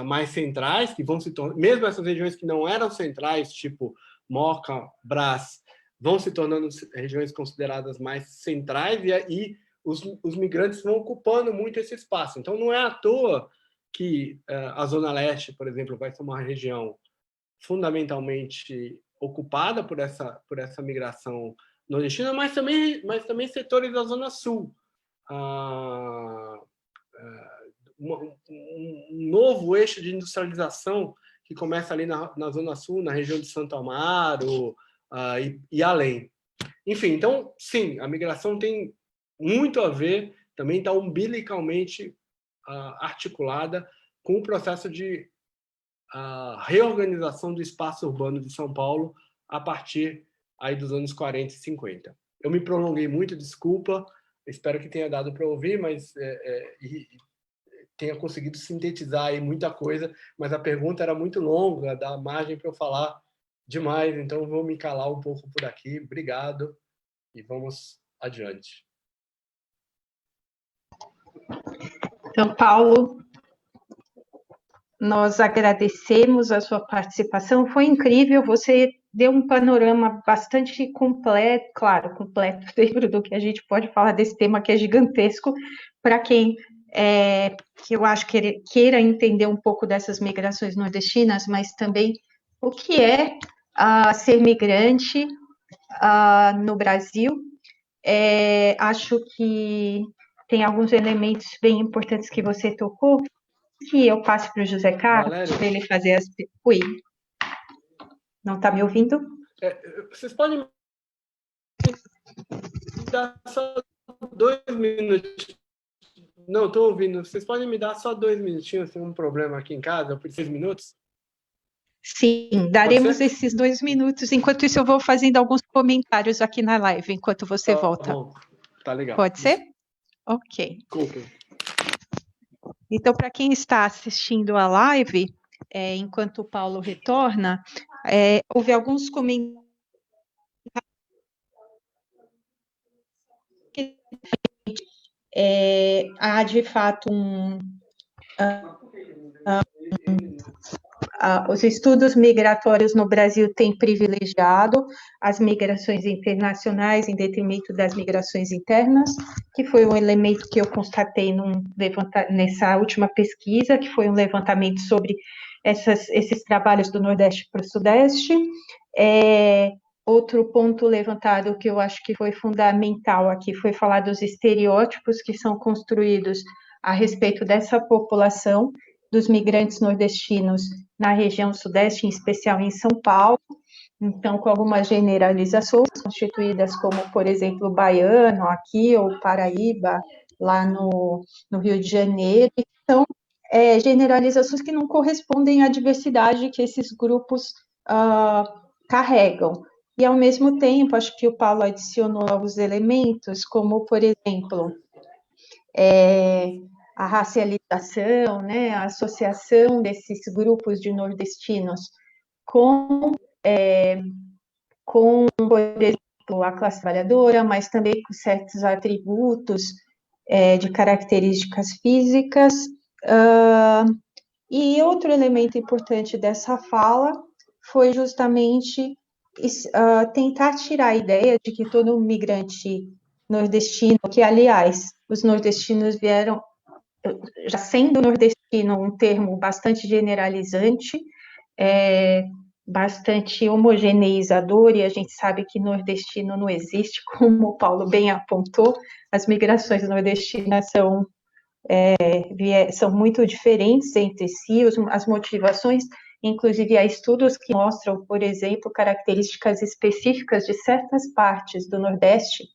mais centrais, que vão se tornar, mesmo essas regiões que não eram centrais, tipo Moca, Brás, vão se tornando regiões consideradas mais centrais, e os migrantes vão ocupando muito esse espaço. Então, não é à toa que a Zona Leste, por exemplo, vai ser uma região fundamentalmente ocupada por essa migração nordestina, mas também setores da Zona Sul. Um novo eixo de industrialização que começa ali na Zona Sul, na região de Santo Amaro e além. Enfim, então, sim, a migração tem muito a ver, também está umbilicalmente articulada com o processo de a reorganização do espaço urbano de São Paulo a partir aí dos anos 40 e 50. Eu me prolonguei muito, desculpa, espero que tenha dado para ouvir, mas tenha conseguido sintetizar aí muita coisa, mas a pergunta era muito longa, dá margem para eu falar demais, então vou me calar um pouco por aqui. Obrigado e vamos adiante. Então, Paulo, nós agradecemos a sua participação, foi incrível, você deu um panorama bastante completo, claro, completo dentro do que a gente pode falar desse tema que é gigantesco, para quem que eu acho que queira entender um pouco dessas migrações nordestinas, mas também o que é ser migrante no Brasil. Acho que tem alguns elementos bem importantes que você tocou, que eu passo para o José Carlos, para ele fazer as... Ui, não está me ouvindo? Vocês podem me dar só 2 minutos? Não, estou ouvindo. Vocês podem me dar só 2 minutinhos? Tem um problema aqui em casa, eu preciso de 6 minutos? Sim, daremos esses 2 minutos. Enquanto isso, eu vou fazendo alguns comentários aqui na live, enquanto você volta. Bom, tá legal. Pode ser? Ok. Desculpa. Então, para quem está assistindo a live, enquanto o Paulo retorna, houve alguns comentários. Há, de fato, os estudos migratórios no Brasil têm privilegiado as migrações internacionais em detrimento das migrações internas, que foi um elemento que eu constatei nessa última pesquisa, que foi um levantamento sobre esses trabalhos do Nordeste para o Sudeste. Outro ponto levantado que eu acho que foi fundamental aqui foi falar dos estereótipos que são construídos a respeito dessa população, dos migrantes nordestinos na região Sudeste, em especial em São Paulo, então com algumas generalizações constituídas como, por exemplo, o baiano aqui, ou Paraíba, lá no Rio de Janeiro, então generalizações que não correspondem à diversidade que esses grupos carregam. E, ao mesmo tempo, acho que o Paulo adicionou alguns elementos, como, por exemplo, a racialização, né, a associação desses grupos de nordestinos com, por exemplo, a classe trabalhadora, mas também com certos atributos de características físicas. E outro elemento importante dessa fala foi justamente tentar tirar a ideia de que todo migrante nordestino, que, aliás, os nordestinos vieram, já sendo nordestino um termo bastante generalizante, bastante homogeneizador, e a gente sabe que nordestino não existe, como o Paulo bem apontou, as migrações nordestinas são muito diferentes entre si, as motivações, inclusive há estudos que mostram, por exemplo, características específicas de certas partes do Nordeste.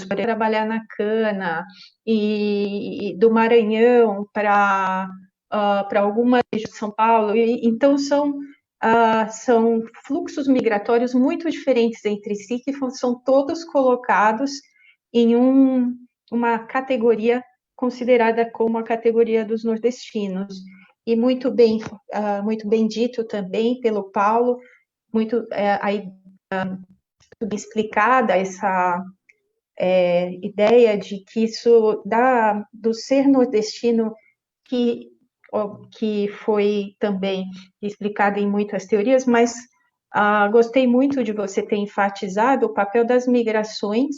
Para trabalhar na cana, e do Maranhão para algumas regiões de São Paulo, então são fluxos migratórios muito diferentes entre si, que são todos colocados em uma categoria considerada como a categoria dos nordestinos. E muito bem dito também pelo Paulo, muito explicada essa ideia de que isso do ser nordestino, que foi também explicado em muitas teorias, mas gostei muito de você ter enfatizado o papel das migrações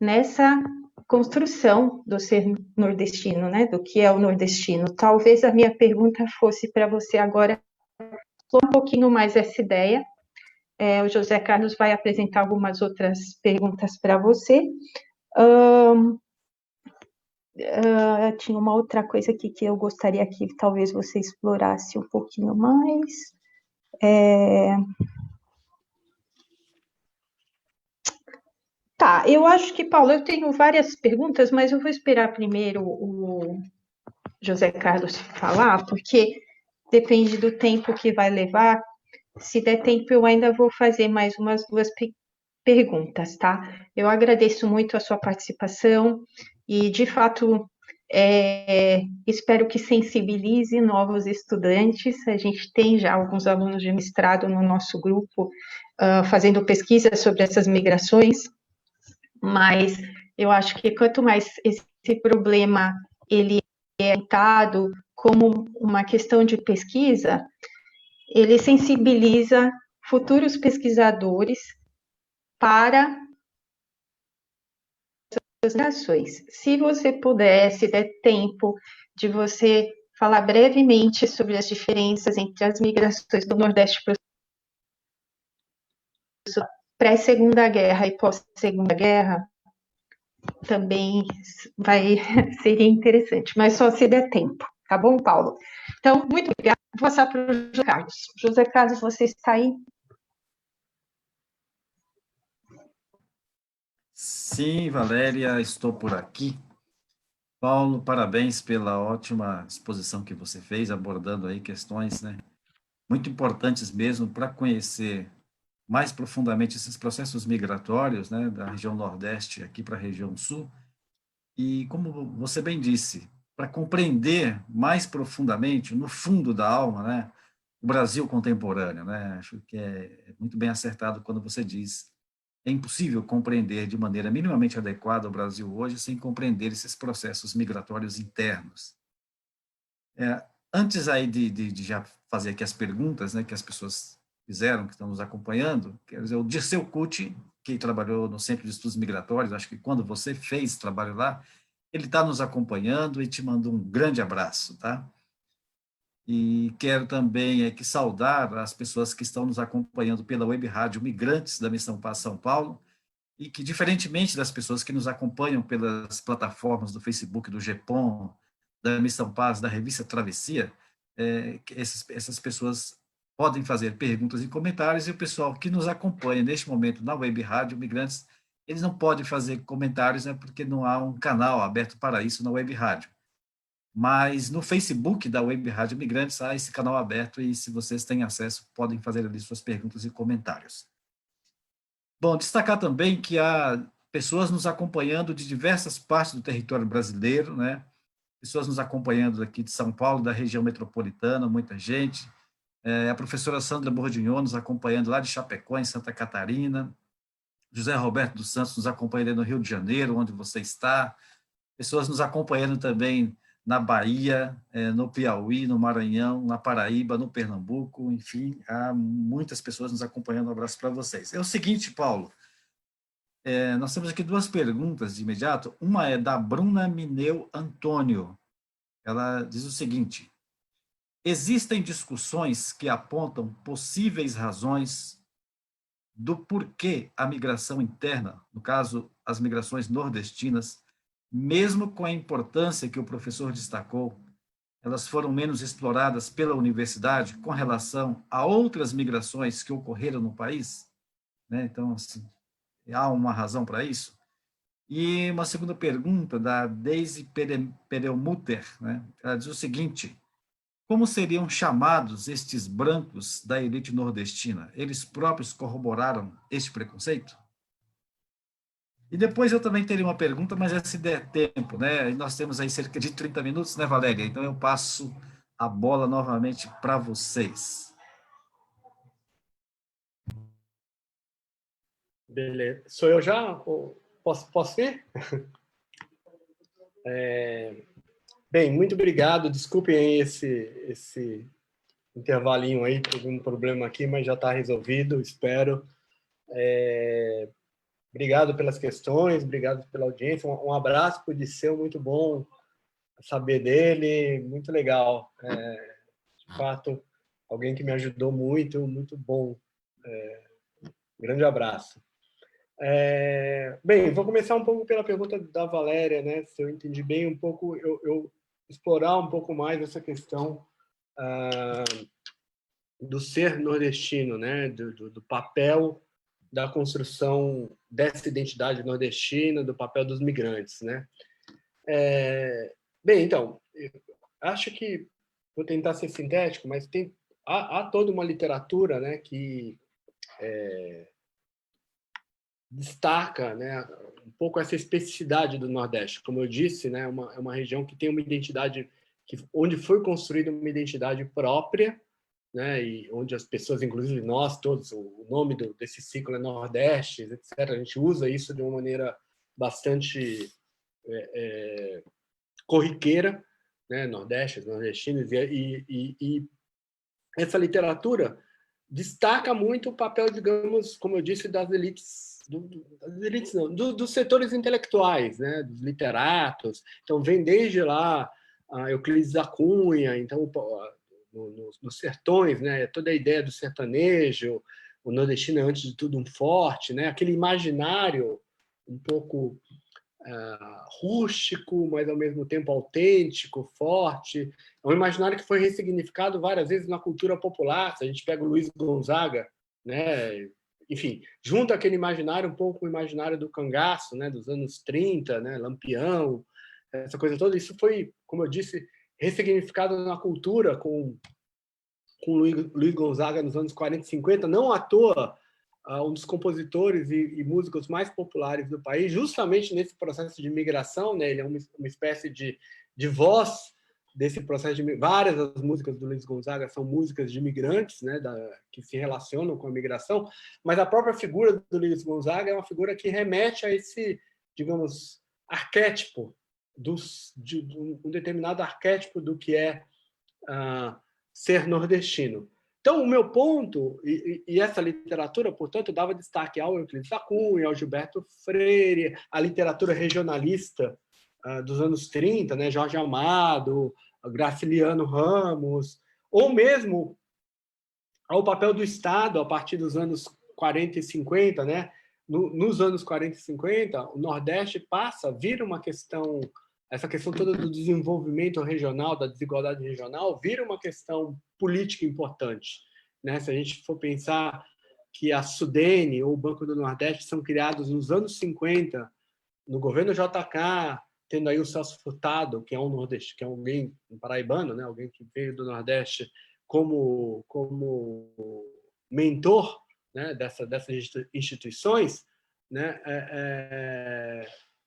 nessa construção do ser nordestino, né, do que é o nordestino. Talvez a minha pergunta fosse para você agora um pouquinho mais essa ideia. O José Carlos vai apresentar algumas outras perguntas para você. Tinha uma outra coisa aqui que eu gostaria que talvez você explorasse um pouquinho mais. Tá, eu acho que, Paulo, eu tenho várias perguntas, mas eu vou esperar primeiro o José Carlos falar, porque depende do tempo que vai levar. Se der tempo, eu ainda vou fazer mais umas duas perguntas, tá? Eu agradeço muito a sua participação e, de fato, espero que sensibilize novos estudantes. A gente tem já alguns alunos de mestrado no nosso grupo fazendo pesquisa sobre essas migrações, mas eu acho que quanto mais esse problema ele é tratado como uma questão de pesquisa, ele sensibiliza futuros pesquisadores para as migrações. Se você puder, se der tempo de você falar brevemente sobre as diferenças entre as migrações do Nordeste para o Sul, pré-Segunda Guerra e pós-Segunda Guerra, também seria interessante, mas só se der tempo, tá bom, Paulo? Então, muito obrigada. Vou passar para o José Carlos. José Carlos, você está aí? Sim, Valéria, estou por aqui. Paulo, parabéns pela ótima exposição que você fez, abordando aí questões, né, muito importantes mesmo para conhecer mais profundamente esses processos migratórios, né, da região Nordeste aqui para a região Sul. E como você bem disse, para compreender mais profundamente, no fundo da alma, né, o Brasil contemporâneo, né? Acho que é muito bem acertado quando você diz é impossível compreender de maneira minimamente adequada o Brasil hoje sem compreender esses processos migratórios internos. Antes aí de já fazer aqui as perguntas, né, que as pessoas fizeram, que estão nos acompanhando, quer dizer, o Dirceu Cucci, que trabalhou no Centro de Estudos Migratórios, acho que quando você fez trabalho lá, ele está nos acompanhando e te manda um grande abraço, tá? E quero também aqui saudar as pessoas que estão nos acompanhando pela web rádio Migrantes da Missão Paz São Paulo, e que, diferentemente das pessoas que nos acompanham pelas plataformas do Facebook, do GEPOM, da Missão Paz, da revista Travessia, essas pessoas podem fazer perguntas e comentários, e o pessoal que nos acompanha neste momento na web rádio Migrantes, eles não podem fazer comentários, né, porque não há um canal aberto para isso na web rádio. Mas no Facebook da Web Rádio Migrantes há esse canal aberto e, se vocês têm acesso, podem fazer ali suas perguntas e comentários. Bom, destacar também que há pessoas nos acompanhando de diversas partes do território brasileiro, né? Pessoas nos acompanhando aqui de São Paulo, da região metropolitana, muita gente. A professora Sandra Bordignon nos acompanhando lá de Chapecó, em Santa Catarina. José Roberto dos Santos nos acompanhando no Rio de Janeiro, onde você está. Pessoas nos acompanhando também na Bahia, no Piauí, no Maranhão, na Paraíba, no Pernambuco, enfim, há muitas pessoas nos acompanhando. Um abraço para vocês. É o seguinte, Paulo, nós temos aqui duas perguntas de imediato. Uma é da Bruna Mineu Antônio. Ela diz o seguinte: existem discussões que apontam possíveis razões do porquê a migração interna, no caso, as migrações nordestinas, mesmo com a importância que o professor destacou, elas foram menos exploradas pela universidade com relação a outras migrações que ocorreram no país, né? Então, assim, há uma razão para isso. E uma segunda pergunta da Daisy Perelmutter, né? Ela diz o seguinte: como seriam chamados estes brancos da elite nordestina? Eles próprios corroboraram este preconceito? E depois eu também teria uma pergunta, mas é se der tempo, né? Nós temos aí cerca de 30 minutos, né, Valéria? Então eu passo a bola novamente para vocês. Beleza. Sou eu já? Posso ir? Bem, muito obrigado. Desculpem aí esse intervalinho aí, teve um problema aqui, mas já está resolvido, espero. Obrigado pelas questões, obrigado pela audiência. Um abraço para o Disseu, muito bom saber dele, muito legal. De fato, alguém que me ajudou muito, muito bom. Grande abraço. Bem, vou começar um pouco pela pergunta da Valéria, né? Se eu entendi bem um pouco, eu explorar um pouco mais essa questão do ser nordestino, né? Do papel da construção dessa identidade nordestina, do papel dos migrantes, né? Bem, então, acho que vou tentar ser sintético, mas há toda uma literatura, né, que destaca, né, um pouco essa especificidade do Nordeste. Como eu disse, né, é uma região que tem uma identidade, onde foi construída uma identidade própria, né, e onde as pessoas, inclusive nós todos, o nome desse ciclo é Nordeste, etc. A gente usa isso de uma maneira bastante corriqueira, né, Nordeste, nordestinos, e essa literatura destaca muito o papel, digamos, como eu disse, das elites, dos setores intelectuais, né, dos literatos. Então, vem desde lá a Euclides da Cunha, então, nos sertões, né, toda a ideia do sertanejo, o nordestino é, antes de tudo, um forte, né, aquele imaginário um pouco rústico, mas ao mesmo tempo autêntico, forte. É um imaginário que foi ressignificado várias vezes na cultura popular. Se a gente pega o Luiz Gonzaga, né, enfim, junta aquele imaginário um pouco com o imaginário do cangaço, né, dos anos 30, né, Lampião, essa coisa toda. Isso foi, como eu disse, ressignificado na cultura com Luiz Gonzaga nos anos 40 e 50, não à toa um dos compositores e músicos mais populares do país, justamente nesse processo de migração, né? Ele é uma espécie de voz desse processo de... Várias das músicas do Luiz Gonzaga são músicas de imigrantes, né? Que se relacionam com a migração, mas a própria figura do Luiz Gonzaga é uma figura que remete a esse, digamos, arquétipo, de um determinado arquétipo do que é ser nordestino. Então, o meu ponto, e essa literatura, portanto, dava destaque ao Euclides da Cunha, ao Gilberto Freire, à literatura regionalista dos anos 30, né, Jorge Amado, Graciliano Ramos, ou mesmo ao papel do Estado a partir dos anos 40 e 50. Né? Nos anos 40 e 50, o Nordeste passa a vir uma questão... Essa questão toda do desenvolvimento regional, da desigualdade regional, vira uma questão política importante, né? Se a gente for pensar que a Sudene ou o Banco do Nordeste são criados nos anos 50, no governo JK, tendo aí o Celso Furtado, que é um nordestino, que é alguém, um paraibano, né? Alguém que veio do Nordeste como mentor, né? dessas instituições, né?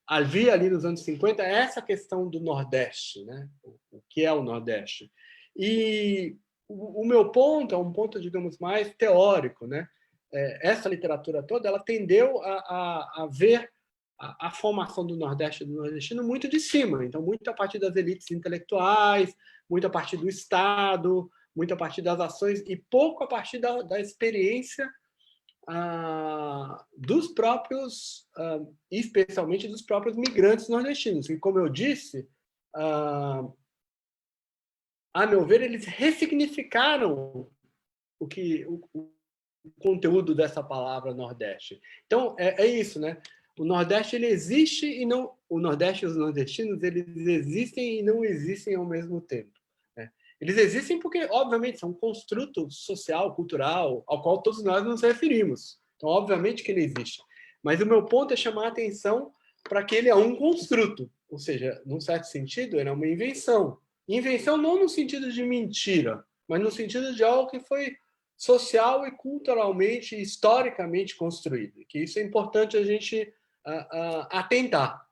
Havia ali nos anos 50 essa questão do Nordeste, né? O que é o Nordeste. E o meu ponto é um ponto, digamos, mais teórico, né? Essa literatura toda ela tendeu a ver a formação do Nordeste e do nordestino muito de cima, então muito a partir das elites intelectuais, muito a partir do Estado, muito a partir das ações e pouco a partir da experiência dos próprios, especialmente dos próprios migrantes nordestinos, que, como eu disse, a meu ver, eles ressignificaram o conteúdo dessa palavra Nordeste. Então, é isso, né? O Nordeste ele existe e não... O Nordeste e os nordestinos eles existem e não existem ao mesmo tempo. Né? Eles existem porque, obviamente, são um construto social, cultural, ao qual todos nós nos referimos. Então, obviamente que ele existe. Mas o meu ponto é chamar a atenção para que ele é um construto. Ou seja, num certo sentido, ele é uma invenção. Invenção não no sentido de mentira, mas no sentido de algo que foi social e culturalmente, historicamente construído. Que isso é importante a gente atentar.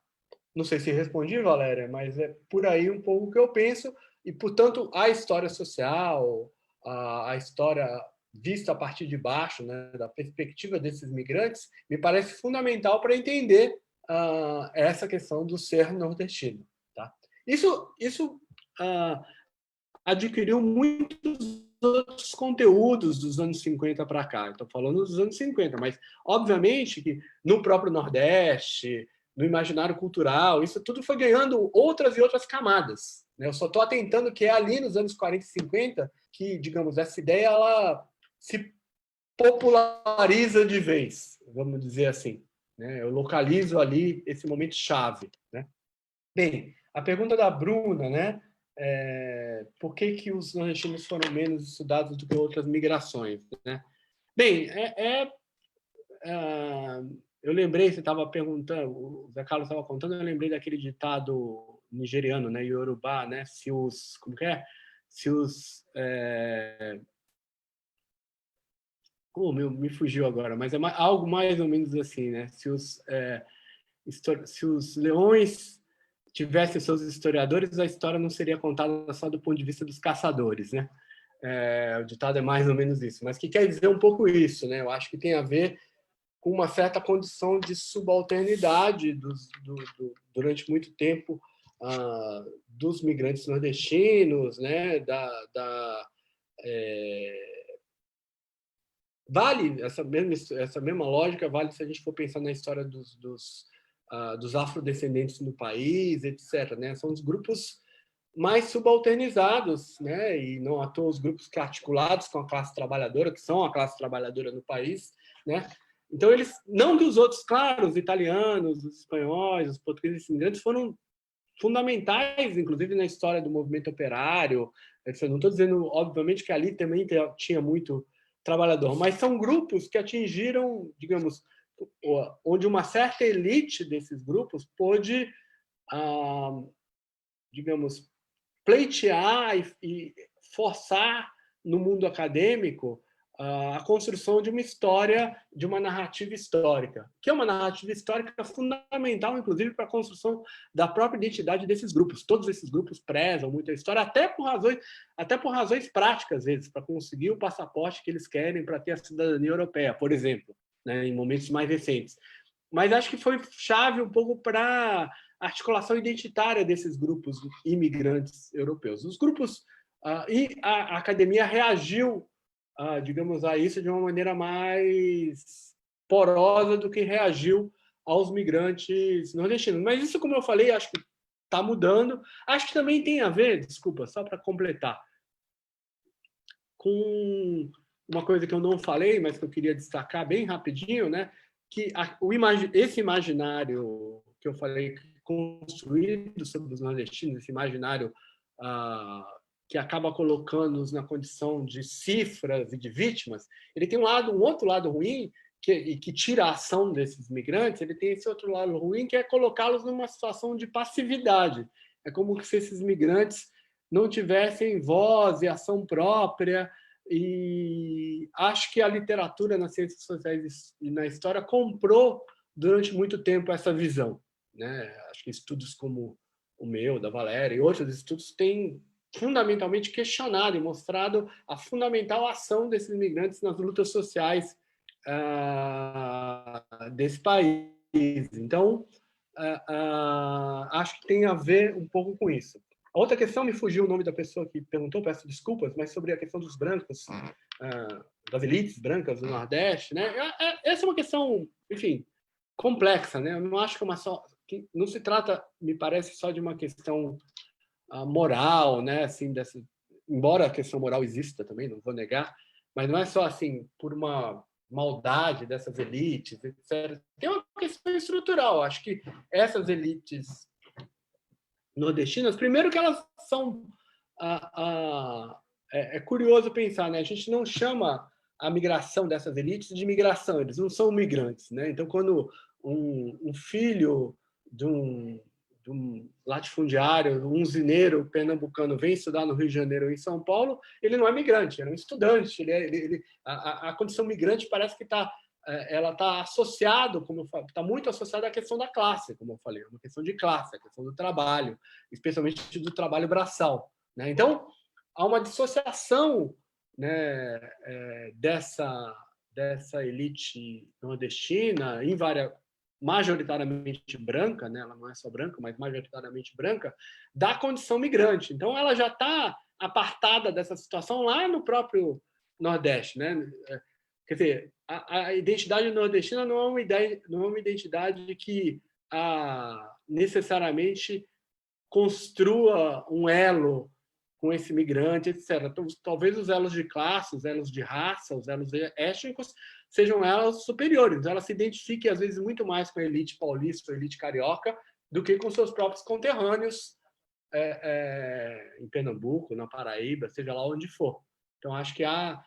Não sei se respondi, Valéria, mas é por aí um pouco que eu penso. E, portanto, a história social, a história vista a partir de baixo, né, da perspectiva desses migrantes, me parece fundamental para entender essa questão do ser nordestino. Tá? Isso adquiriu muitos outros conteúdos dos anos 50 para cá. Estou falando dos anos 50, mas, obviamente, que no próprio Nordeste, no imaginário cultural, isso tudo foi ganhando outras e outras camadas. Né? Eu só estou atentando que é ali nos anos 40 e 50 que, digamos, essa ideia ela se populariza de vez, vamos dizer assim. Né? Eu localizo ali esse momento chave. Né? Bem, a pergunta da Bruna, né? Por que os nordestinos foram menos estudados do que outras migrações? Né? Bem, eu lembrei, você estava perguntando, o Zé Carlos estava contando, eu lembrei daquele ditado nigeriano, né, Yorubá, né, se os, como que é? Se os, me fugiu agora, mas é algo mais ou menos assim, né, se os leões tivessem seus historiadores, a história não seria contada só do ponto de vista dos caçadores, né? O ditado é mais ou menos isso, mas que quer dizer um pouco isso, né? Eu acho que tem a ver com uma certa condição de subalternidade durante muito tempo dos migrantes nordestinos, né? Vale essa mesma lógica, vale se a gente for pensar na história dos afrodescendentes no país, etc. Né? São os grupos mais subalternizados, né? E não à toa os grupos que articulados com a classe trabalhadora, que são a classe trabalhadora no país, né? Então, eles, não que os outros, claro, os italianos, os espanhóis, os portugueses, os imigrantes foram fundamentais, inclusive, na história do movimento operário. Eu não estou dizendo, obviamente, que ali também tinha muito trabalhador, mas são grupos que atingiram, digamos, onde uma certa elite desses grupos pôde, digamos, pleitear e forçar no mundo acadêmico a construção de uma história, de uma narrativa histórica, que é uma narrativa histórica fundamental, inclusive, para a construção da própria identidade desses grupos. Todos esses grupos prezam muito a história, até por razões práticas, às vezes, para conseguir o passaporte que eles querem para ter a cidadania europeia, por exemplo, né, em momentos mais recentes. Mas acho que foi chave um pouco para a articulação identitária desses grupos imigrantes europeus. Os grupos e a academia reagiu, digamos, a isso de uma maneira mais porosa do que reagiu aos migrantes nordestinos. Mas isso, como eu falei, acho que está mudando. Acho que também tem a ver, desculpa, só para completar, com uma coisa que eu não falei, mas que eu queria destacar bem rapidinho, né? Que esse imaginário que eu falei, construído sobre os nordestinos, esse imaginário que acaba colocando-os na condição de cifras e de vítimas, ele tem um outro lado ruim, que tira a ação desses migrantes, ele tem esse outro lado ruim, que é colocá-los numa situação de passividade. É como se esses migrantes não tivessem voz e ação própria, e acho que a literatura nas ciências sociais e na história comprou durante muito tempo essa visão, né? Acho que estudos como o meu, da Valéria, e outros estudos têm fundamentalmente questionado e mostrado a fundamental ação desses imigrantes nas lutas sociais desse país. Então, acho que tem a ver um pouco com isso. A outra questão, me fugiu o nome da pessoa que perguntou, peço desculpas, mas sobre a questão dos brancos, das elites brancas do Nordeste, né? Essa é uma questão, enfim, complexa, né? Eu não acho que não se trata, me parece, só de uma questão moral, né? Assim, embora a questão moral exista também, não vou negar, mas não é só assim por uma maldade dessas elites, etc. Tem uma questão estrutural. Acho que essas elites nordestinas, primeiro que elas são é curioso pensar, né? A gente não chama a migração dessas elites de migração, eles não são migrantes, né? Então, quando um filho de um latifundiário, um usineiro pernambucano vem estudar no Rio de Janeiro ou em São Paulo, ele não é migrante, ele é um estudante. A condição migrante parece que ela está associada, como eu falo, está muito associada à questão da classe, como eu falei, uma questão de classe, a questão do trabalho, especialmente do trabalho braçal, né? Então, há uma dissociação, né, dessa elite nordestina, majoritariamente branca, né? Ela não é só branca, mas majoritariamente branca, da condição migrante. Então, ela já está apartada dessa situação lá no próprio Nordeste, né? Quer dizer, a identidade nordestina não é uma identidade que necessariamente construa um elo com esse migrante, etc. Então, talvez os elos de classe, os elos de raça, os elos étnicos sejam elos superiores. Ela se identifique, às vezes, muito mais com a elite paulista, a elite carioca, do que com seus próprios conterrâneos em Pernambuco, na Paraíba, seja lá onde for. Então, acho que há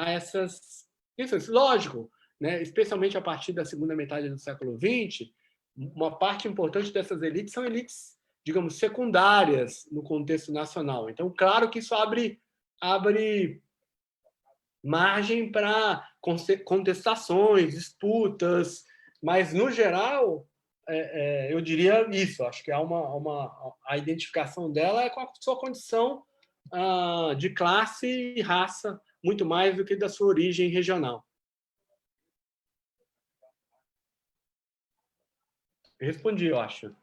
essas... Isso, lógico, né, especialmente a partir da segunda metade do século XX, uma parte importante dessas elites são elites, digamos, secundárias no contexto nacional. Então, claro que isso abre margem para contestações, disputas, mas, no geral, eu diria isso. Acho que a identificação dela é com a sua condição de classe e raça, muito mais do que da sua origem regional. Eu respondi, eu acho.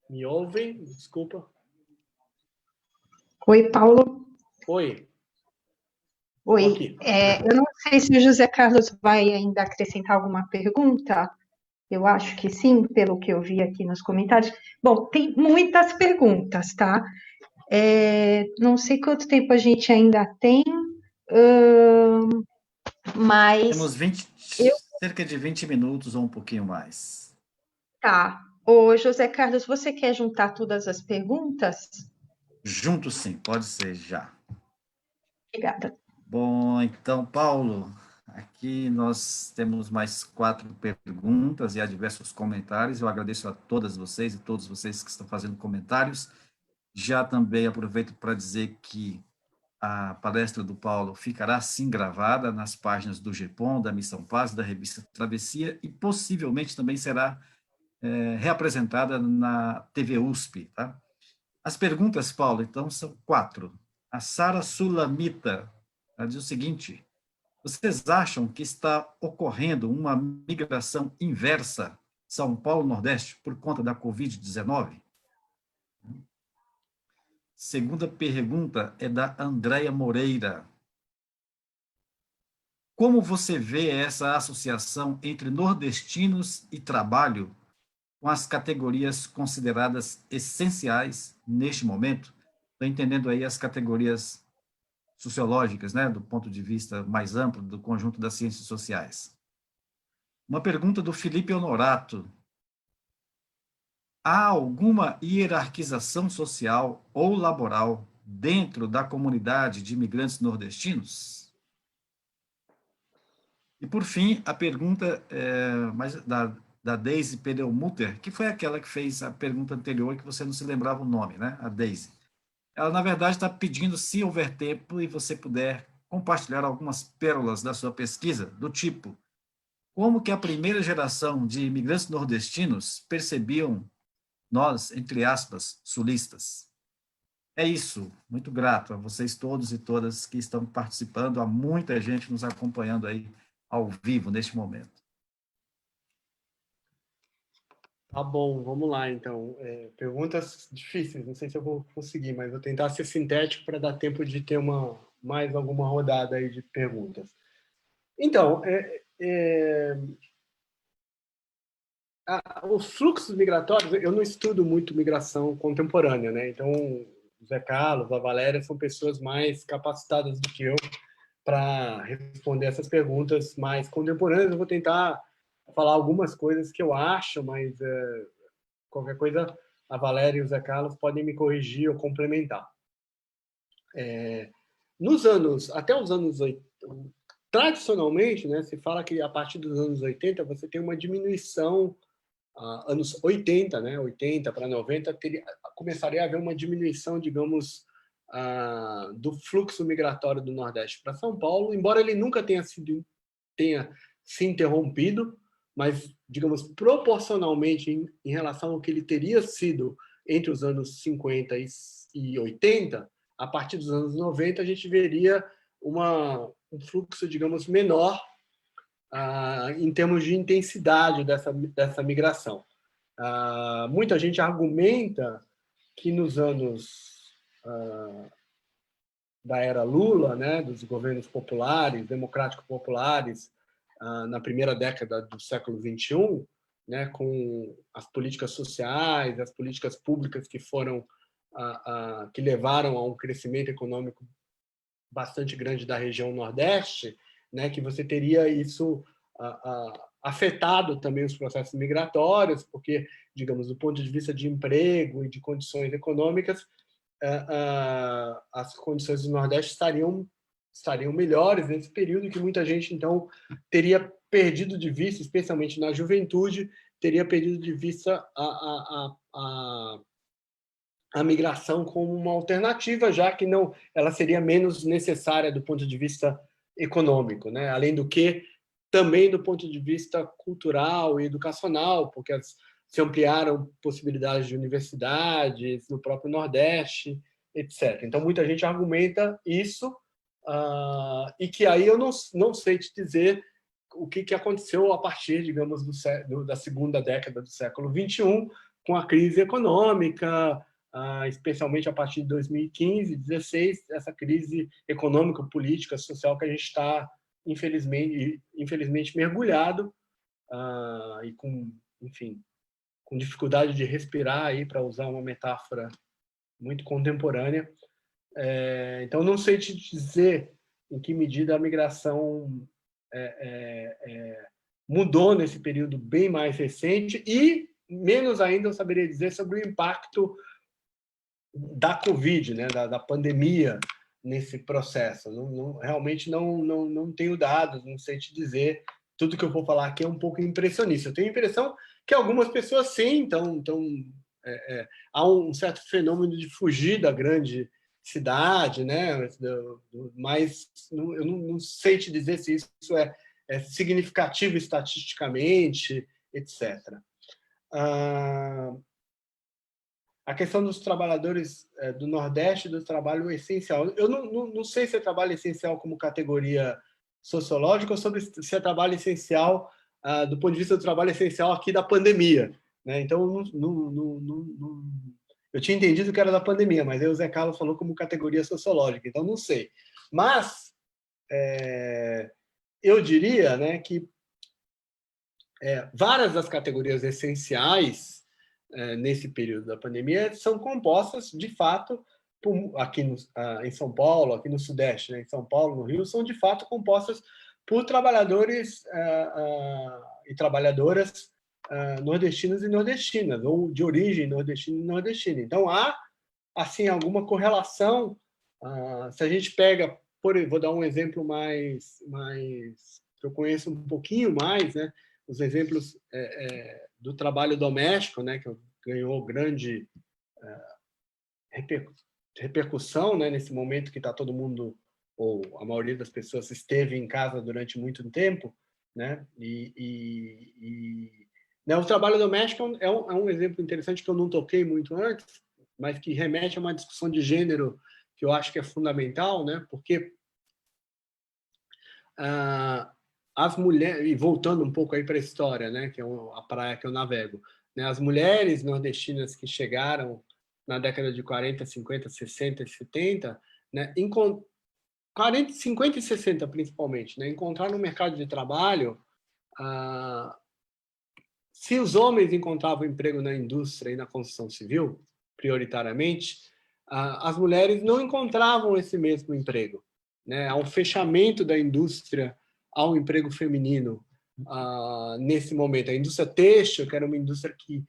Me ouvem? Desculpa. Oi, Paulo. Oi. Oi. Eu não sei se o José Carlos vai ainda acrescentar alguma pergunta. Eu acho que sim, pelo que eu vi aqui nos comentários. Bom, tem muitas perguntas, tá? Não sei quanto tempo a gente ainda tem, mas... Temos cerca de 20 minutos ou um pouquinho mais. Tá. Ô, José Carlos, você quer juntar todas as perguntas? Junto, sim, pode ser já. Obrigada. Bom, então, Paulo, aqui nós temos mais 4 perguntas e há diversos comentários. Eu agradeço a todas vocês e todos vocês que estão fazendo comentários. Já também aproveito para dizer que a palestra do Paulo ficará, sim, gravada nas páginas do GEPON, da Missão Paz, da revista Travessia, e possivelmente também será reapresentada na TV USP. Tá? As perguntas, Paulo, então, são 4. A Sara Sulamita, ela diz o seguinte: vocês acham que está ocorrendo uma migração inversa São Paulo-Nordeste por conta da Covid-19? Segunda pergunta é da Andréia Moreira. Como você vê essa associação entre nordestinos e trabalho com as categorias consideradas essenciais neste momento? Estou entendendo aí as categorias sociológicas, né, do ponto de vista mais amplo do conjunto das ciências sociais. Uma pergunta do Felipe Honorato. Há alguma hierarquização social ou laboral dentro da comunidade de imigrantes nordestinos? E, por fim, a pergunta da Daisy Pedelmutter, que foi aquela que fez a pergunta anterior, que você não se lembrava o nome, né? A Daisy. Ela, na verdade, está pedindo, se houver tempo e você puder compartilhar algumas pérolas da sua pesquisa, do tipo: como que a primeira geração de imigrantes nordestinos percebiam nós, entre aspas, sulistas? É isso. Muito grato a vocês todos e todas que estão participando, há muita gente nos acompanhando aí ao vivo neste momento. Tá bom, vamos lá, então. Perguntas difíceis, não sei se eu vou conseguir, mas vou tentar ser sintético para dar tempo de ter mais alguma rodada aí de perguntas. Então, os fluxos migratórios, eu não estudo muito migração contemporânea, né? Então, o Zé Carlos, a Valéria são pessoas mais capacitadas do que eu para responder essas perguntas mais contemporâneas. Eu vou tentar falar algumas coisas que eu acho, mas qualquer coisa a Valéria e o Zé Carlos podem me corrigir ou complementar. Até os anos 80, tradicionalmente, né, se fala que a partir dos anos 80 você tem uma diminuição, anos 80, né, 80 para 90, começaria a haver uma diminuição, digamos, do fluxo migratório do Nordeste para São Paulo, embora ele nunca tenha se interrompido, mas, digamos, proporcionalmente em relação ao que ele teria sido entre os anos 50 e 80, a partir dos anos 90 a gente veria um fluxo, digamos, menor em termos de intensidade dessa migração. Muita gente argumenta que nos anos da era Lula, né, dos governos populares, democrático-populares, na primeira década do século XXI, né, com as políticas sociais, as políticas públicas que levaram a um crescimento econômico bastante grande da região Nordeste, né, que você teria isso afetado também os processos migratórios, porque, digamos, do ponto de vista de emprego e de condições econômicas, as condições do Nordeste estariam melhores nesse período, que muita gente, então, teria perdido de vista, especialmente na juventude, teria perdido de vista a migração como uma alternativa, já que não, ela seria menos necessária do ponto de vista econômico, né? Além do que, também do ponto de vista cultural e educacional, porque se ampliaram possibilidades de universidades no próprio Nordeste, etc. Então, muita gente argumenta isso, e que aí eu não sei te dizer o que aconteceu a partir, digamos, da segunda década do século XXI, com a crise econômica, especialmente a partir de 2015, 2016, essa crise econômica, política, social que a gente está, infelizmente mergulhado, e com, enfim, com dificuldade de respirar, aí, para usar uma metáfora muito contemporânea. Então, não sei te dizer em que medida a migração mudou nesse período bem mais recente, e menos ainda eu saberia dizer sobre o impacto da Covid, né, da pandemia nesse processo. Realmente não tenho dados, não sei te dizer. Tudo que eu vou falar aqui é um pouco impressionista. Eu tenho a impressão que algumas pessoas, sim, há um certo fenômeno de fugir da grande cidade, né? Mas eu não sei te dizer se isso é significativo estatisticamente, etc. A questão dos trabalhadores do Nordeste, do trabalho essencial. Eu não sei se é trabalho essencial como categoria sociológica ou se é trabalho essencial do ponto de vista do trabalho essencial aqui da pandemia, né? Então, eu tinha entendido que era da pandemia, mas aí o Zé Carlos falou como categoria sociológica, então não sei. Mas eu diria, né, que várias das categorias essenciais nesse período da pandemia são compostas, de fato, aqui em São Paulo, aqui no Sudeste, né, em São Paulo, no Rio, são de fato compostas por trabalhadores e trabalhadoras nordestinos e nordestinas, ou de origem nordestina e nordestina. Então, há assim, alguma correlação. Se a gente pega, vou dar um exemplo mais que eu conheço um pouquinho mais, né? Os exemplos do trabalho doméstico, né? Que ganhou grande repercussão, né? Nesse momento que está todo mundo, ou a maioria das pessoas, esteve em casa durante muito tempo, né? Né, o trabalho doméstico é um exemplo interessante que eu não toquei muito antes, mas que remete a uma discussão de gênero que eu acho que é fundamental, né? Porque as mulheres, e voltando um pouco aí para a história, né? Que é a praia que eu navego, né? As mulheres nordestinas que chegaram na década de 40, 50, 60 e 70, né? 50 e 60 principalmente, né? Encontrar no mercado de trabalho, se os homens encontravam emprego na indústria e na construção civil, prioritariamente, as mulheres não encontravam esse mesmo emprego, né? Há um fechamento da indústria ao emprego feminino nesse momento. A indústria têxtil, que era uma indústria que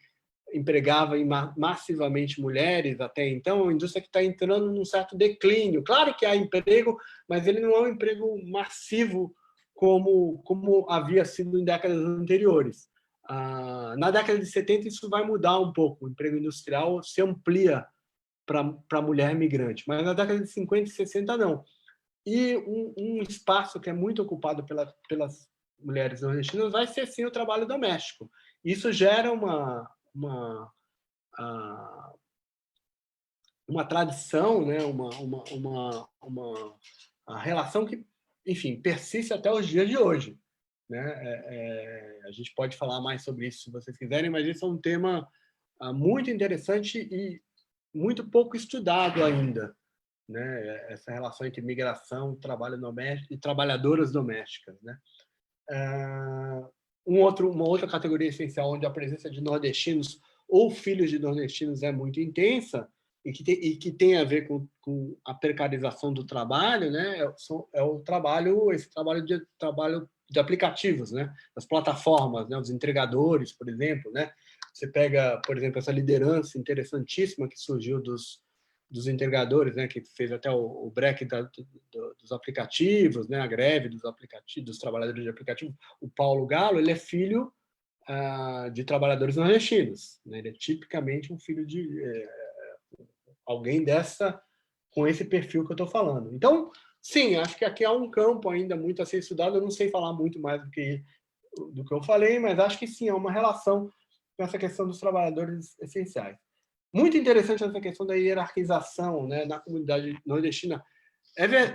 empregava massivamente mulheres até então, é uma indústria que está entrando num certo declínio. Claro que há emprego, mas ele não é um emprego massivo como havia sido em décadas anteriores. Na década de 70, isso vai mudar um pouco. O emprego industrial se amplia para a mulher migrante, mas na década de 50 e 60, não. E um espaço que é muito ocupado pelas mulheres nordestinas vai ser, sim, o trabalho doméstico. Isso gera uma tradição, né? uma relação que, enfim, persiste até os dias de hoje, né? A gente pode falar mais sobre isso se vocês quiserem, mas esse é um tema muito interessante e muito pouco estudado ainda, né? Essa relação entre migração, trabalho doméstico e trabalhadoras domésticas, né? Uma outra categoria essencial onde a presença de nordestinos ou filhos de nordestinos é muito intensa e que tem a ver com a precarização do trabalho, né? Esse trabalho de aplicativos, né? Das plataformas, né? Os entregadores, por exemplo, né? Você pega, por exemplo, essa liderança interessantíssima que surgiu dos entregadores, né, que fez até o break dos aplicativos, né, a greve dos aplicativos, dos trabalhadores de aplicativo, o Paulo Galo, ele é filho de trabalhadores nordestinos, né? Ele é tipicamente um filho de alguém com esse perfil que eu estou falando. Então, sim, acho que aqui há um campo ainda muito a ser estudado. Eu não sei falar muito mais do que eu falei, mas acho que sim, há uma relação com essa questão dos trabalhadores essenciais. Muito interessante essa questão da hierarquização, né, na comunidade nordestina.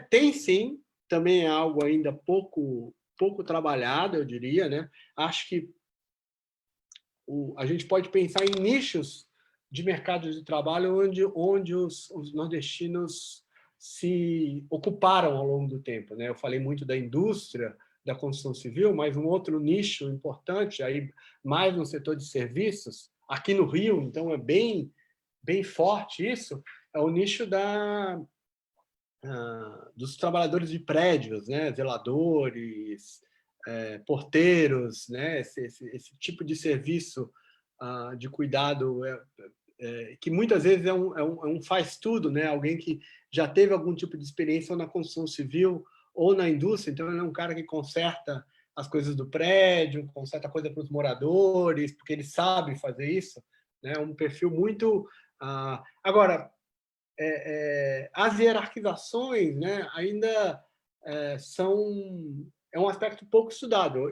Tem sim, também é algo ainda pouco trabalhado, eu diria, né? Acho que a gente pode pensar em nichos de mercado de trabalho onde os nordestinos se ocuparam ao longo do tempo, né? Eu falei muito da indústria, da construção civil, mas um outro nicho importante, aí mais no setor de serviços, aqui no Rio, então é bem forte isso, é o nicho dos trabalhadores de prédios, né? Zeladores, porteiros, né? Esse tipo de serviço de cuidado que muitas vezes é um faz-tudo, né? Alguém que já teve algum tipo de experiência ou na construção civil ou na indústria, então ele é um cara que conserta as coisas do prédio, conserta coisa para os moradores, porque ele sabe fazer isso, né? Um perfil muito... Agora, as hierarquizações, né, ainda é um aspecto pouco estudado.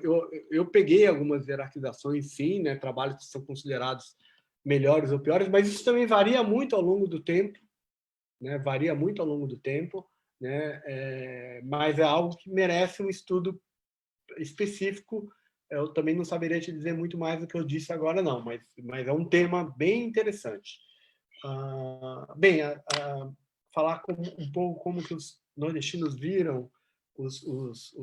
Eu peguei algumas hierarquizações, sim, né, trabalhos que são considerados melhores ou piores, mas isso também varia muito ao longo do tempo, né, né, mas é algo que merece um estudo específico. Eu também não saberia te dizer muito mais do que eu disse agora, não, mas é um tema bem interessante. Falar um pouco como que os nordestinos viram os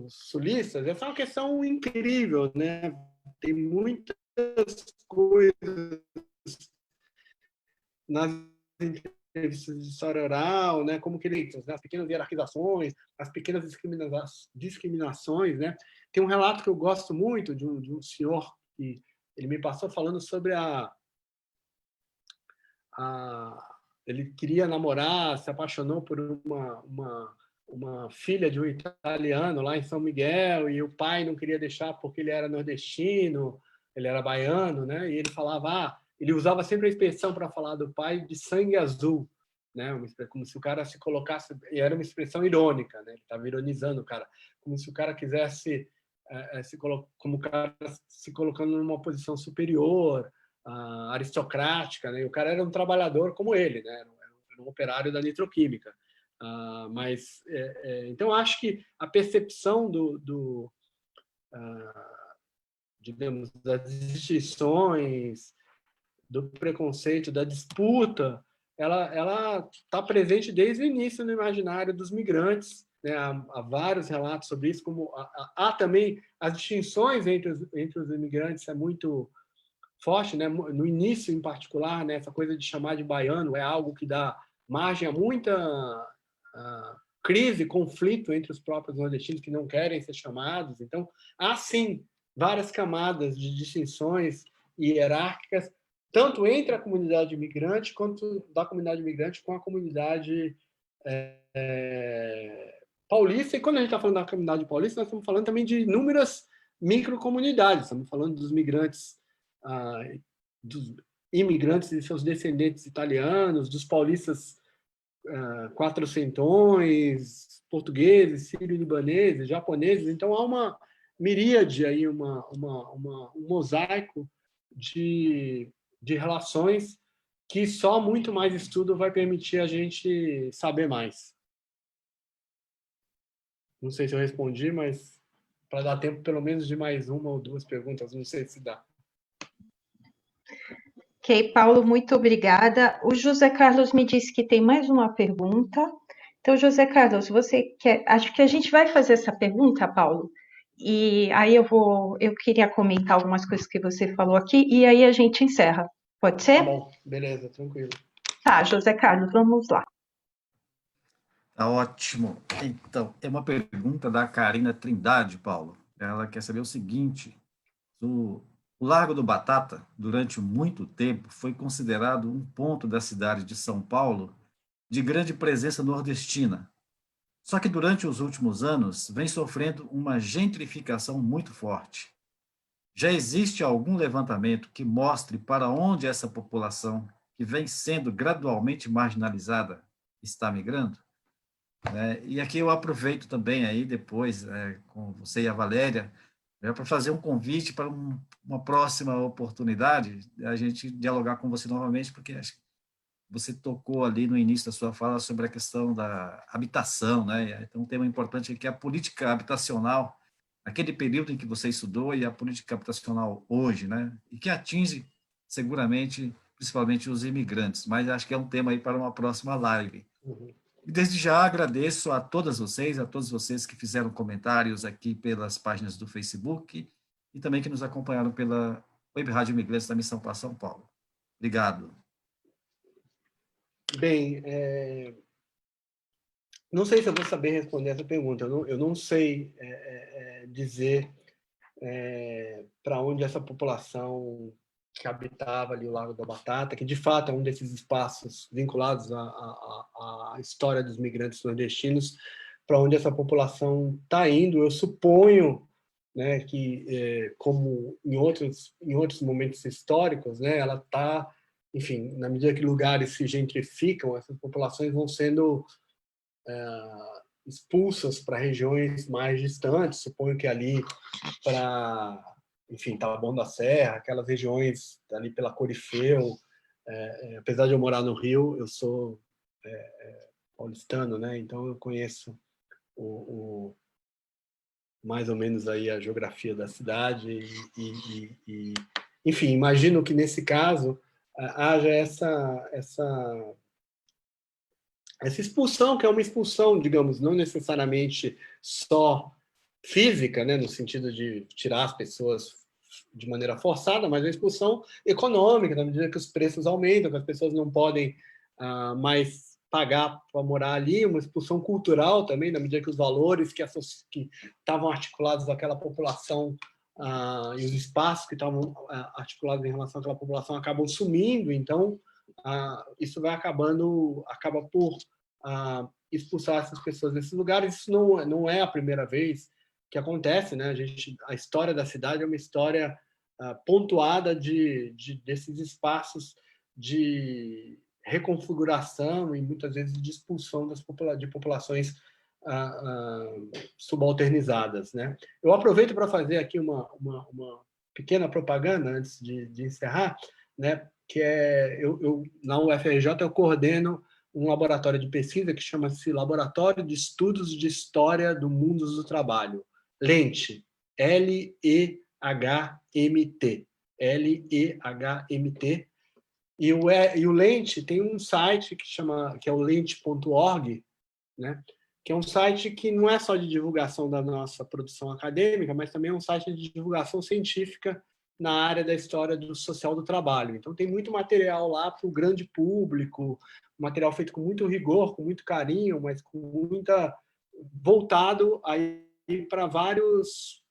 sulistas, essa é uma questão incrível, né? Tem muitas coisas nas entrevistas de história oral, né? Como que eles, as pequenas hierarquizações, as pequenas discriminações, né? Tem um relato que eu gosto muito de um senhor que ele me passou falando sobre ele queria namorar, se apaixonou por uma filha de um italiano lá em São Miguel, e o pai não queria deixar porque ele era nordestino, ele era baiano, né? E ele falava, ele usava sempre a expressão para falar do pai de sangue azul, né? Como se o cara se colocasse, e era uma expressão irônica, né? Ele estava ironizando o cara, como se o cara quisesse como o cara se colocando numa posição superior, aristocrática, né? E o cara era um trabalhador como ele, né? Era um operário da nitroquímica. Então acho que a percepção digamos, das instituições, do preconceito, da disputa, ela está presente desde o início no imaginário dos migrantes, né? Há vários relatos sobre isso, como há também as distinções entre os imigrantes é muito forte, né? No início, em particular, né? Essa coisa de chamar de baiano é algo que dá margem a muita crise, conflito entre os próprios nordestinos que não querem ser chamados. Então, há, sim, várias camadas de distinções hierárquicas, tanto entre a comunidade imigrante, quanto da comunidade imigrante com a comunidade paulista. E quando a gente está falando da comunidade paulista, nós estamos falando também de inúmeras microcomunidades. Estamos falando dos migrantes, dos imigrantes e seus descendentes italianos, dos paulistas quatrocentões, portugueses, sírio-libaneses, japoneses. Então, há uma miríade, aí, um mosaico de relações que só muito mais estudo vai permitir a gente saber mais. Não sei se eu respondi, mas para dar tempo pelo menos de mais uma ou duas perguntas, não sei se dá. Ok, Paulo, muito obrigada. O José Carlos me disse que tem mais uma pergunta. Então, José Carlos, acho que a gente vai fazer essa pergunta, Paulo, e aí eu queria comentar algumas coisas que você falou aqui, e aí a gente encerra. Pode ser? Tá bom, beleza, tranquilo. Tá, José Carlos, vamos lá. Tá ótimo. Então, é uma pergunta da Karina Trindade, Paulo. Ela quer saber o seguinte: o Largo do Batata, durante muito tempo, foi considerado um ponto da cidade de São Paulo de grande presença nordestina. Só que durante os últimos anos vem sofrendo uma gentrificação muito forte. Já existe algum levantamento que mostre para onde essa população, que vem sendo gradualmente marginalizada, está migrando? E aqui eu aproveito também aí depois, com você e a Valéria, para fazer um convite para uma próxima oportunidade, a gente dialogar com você novamente, porque acho que você tocou ali no início da sua fala sobre a questão da habitação, né? Então, um tema importante aqui é a política habitacional, aquele período em que você estudou e a política habitacional hoje, né? E que atinge, seguramente, principalmente os imigrantes, mas acho que é um tema aí para uma próxima live. Uhum. E desde já agradeço a todas vocês, a todos vocês que fizeram comentários aqui pelas páginas do Facebook e também que nos acompanharam pela Web Rádio Imigrantes da Missão Paz São Paulo. Obrigado. Bem, não sei se eu vou saber responder essa pergunta. Eu não sei dizer para onde essa população que habitava ali o Lago da Batata, que de fato é um desses espaços vinculados à história dos migrantes nordestinos, para onde essa população está indo. Eu suponho, né, que, como em outros momentos históricos, né, ela está, enfim, na medida que lugares se gentrificam, essas populações vão sendo expulsas para regiões mais distantes. Suponho que ali para, enfim, Taboão da Serra, aquelas regiões ali pela Corifeu. Apesar de eu morar no Rio, eu sou paulistano, né? Então eu conheço mais ou menos aí a geografia da cidade e enfim, imagino que nesse caso haja essa expulsão, que é uma expulsão, digamos, não necessariamente só física, né, no sentido de tirar as pessoas de maneira forçada, mas uma expulsão econômica, na medida que os preços aumentam, que as pessoas não podem mais pagar para morar ali, uma expulsão cultural também, na medida que os valores que estavam articulados àquela população e os espaços que estavam articulados em relação àquela população acabam sumindo, então isso acaba por expulsar essas pessoas desses lugares. Isso não é a primeira vez que acontece, né? A história da cidade é uma história pontuada desses espaços de reconfiguração e muitas vezes de expulsão de populações subalternizadas, né? Eu aproveito para fazer aqui uma pequena propaganda antes de encerrar, né? Que na UFRJ eu coordeno um laboratório de pesquisa que chama-se Laboratório de Estudos de História do Mundo do Trabalho, LEHMT, L-E-H-M-T, L-E-H-M-T, e o LEHMT tem um site que é o lehmt.org, né? Que é um site que não é só de divulgação da nossa produção acadêmica, mas também é um site de divulgação científica na área da história do social do trabalho. Então, tem muito material lá para o grande público, material feito com muito rigor, com muito carinho, mas voltado aí para vários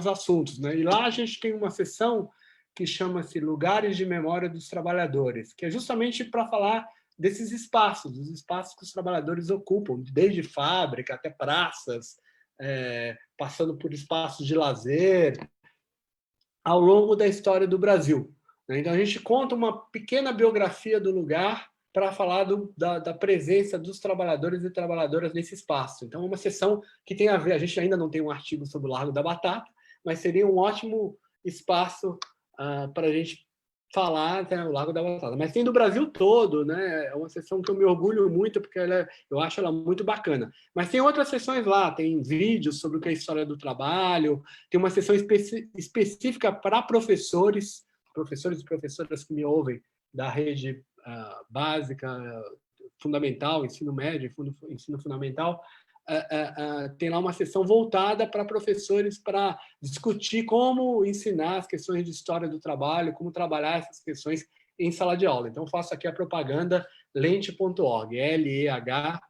assuntos, né? E lá a gente tem uma seção que chama-se Lugares de Memória dos Trabalhadores, que é justamente para falar desses espaços, os espaços que os trabalhadores ocupam, desde fábrica até praças, passando por espaços de lazer, ao longo da história do Brasil. Então, a gente conta uma pequena biografia do lugar para falar da presença dos trabalhadores e trabalhadoras nesse espaço. Então, é uma sessão que tem a ver, a gente ainda não tem um artigo sobre o Largo da Batata, mas seria um ótimo espaço para a gente falar, né, o Lago da Batata. Mas tem do Brasil todo, né? É uma sessão que eu me orgulho muito, porque eu acho ela muito bacana. Mas tem outras sessões lá, tem vídeos sobre o que é a história do trabalho, tem uma sessão específica para professores e professoras que me ouvem, da rede básica, fundamental, ensino médio, ensino fundamental. Tem lá uma sessão voltada para professores para discutir como ensinar as questões de história do trabalho, como trabalhar essas questões em sala de aula. Então, faço aqui a propaganda lehmt.org, L-E-H-M-T,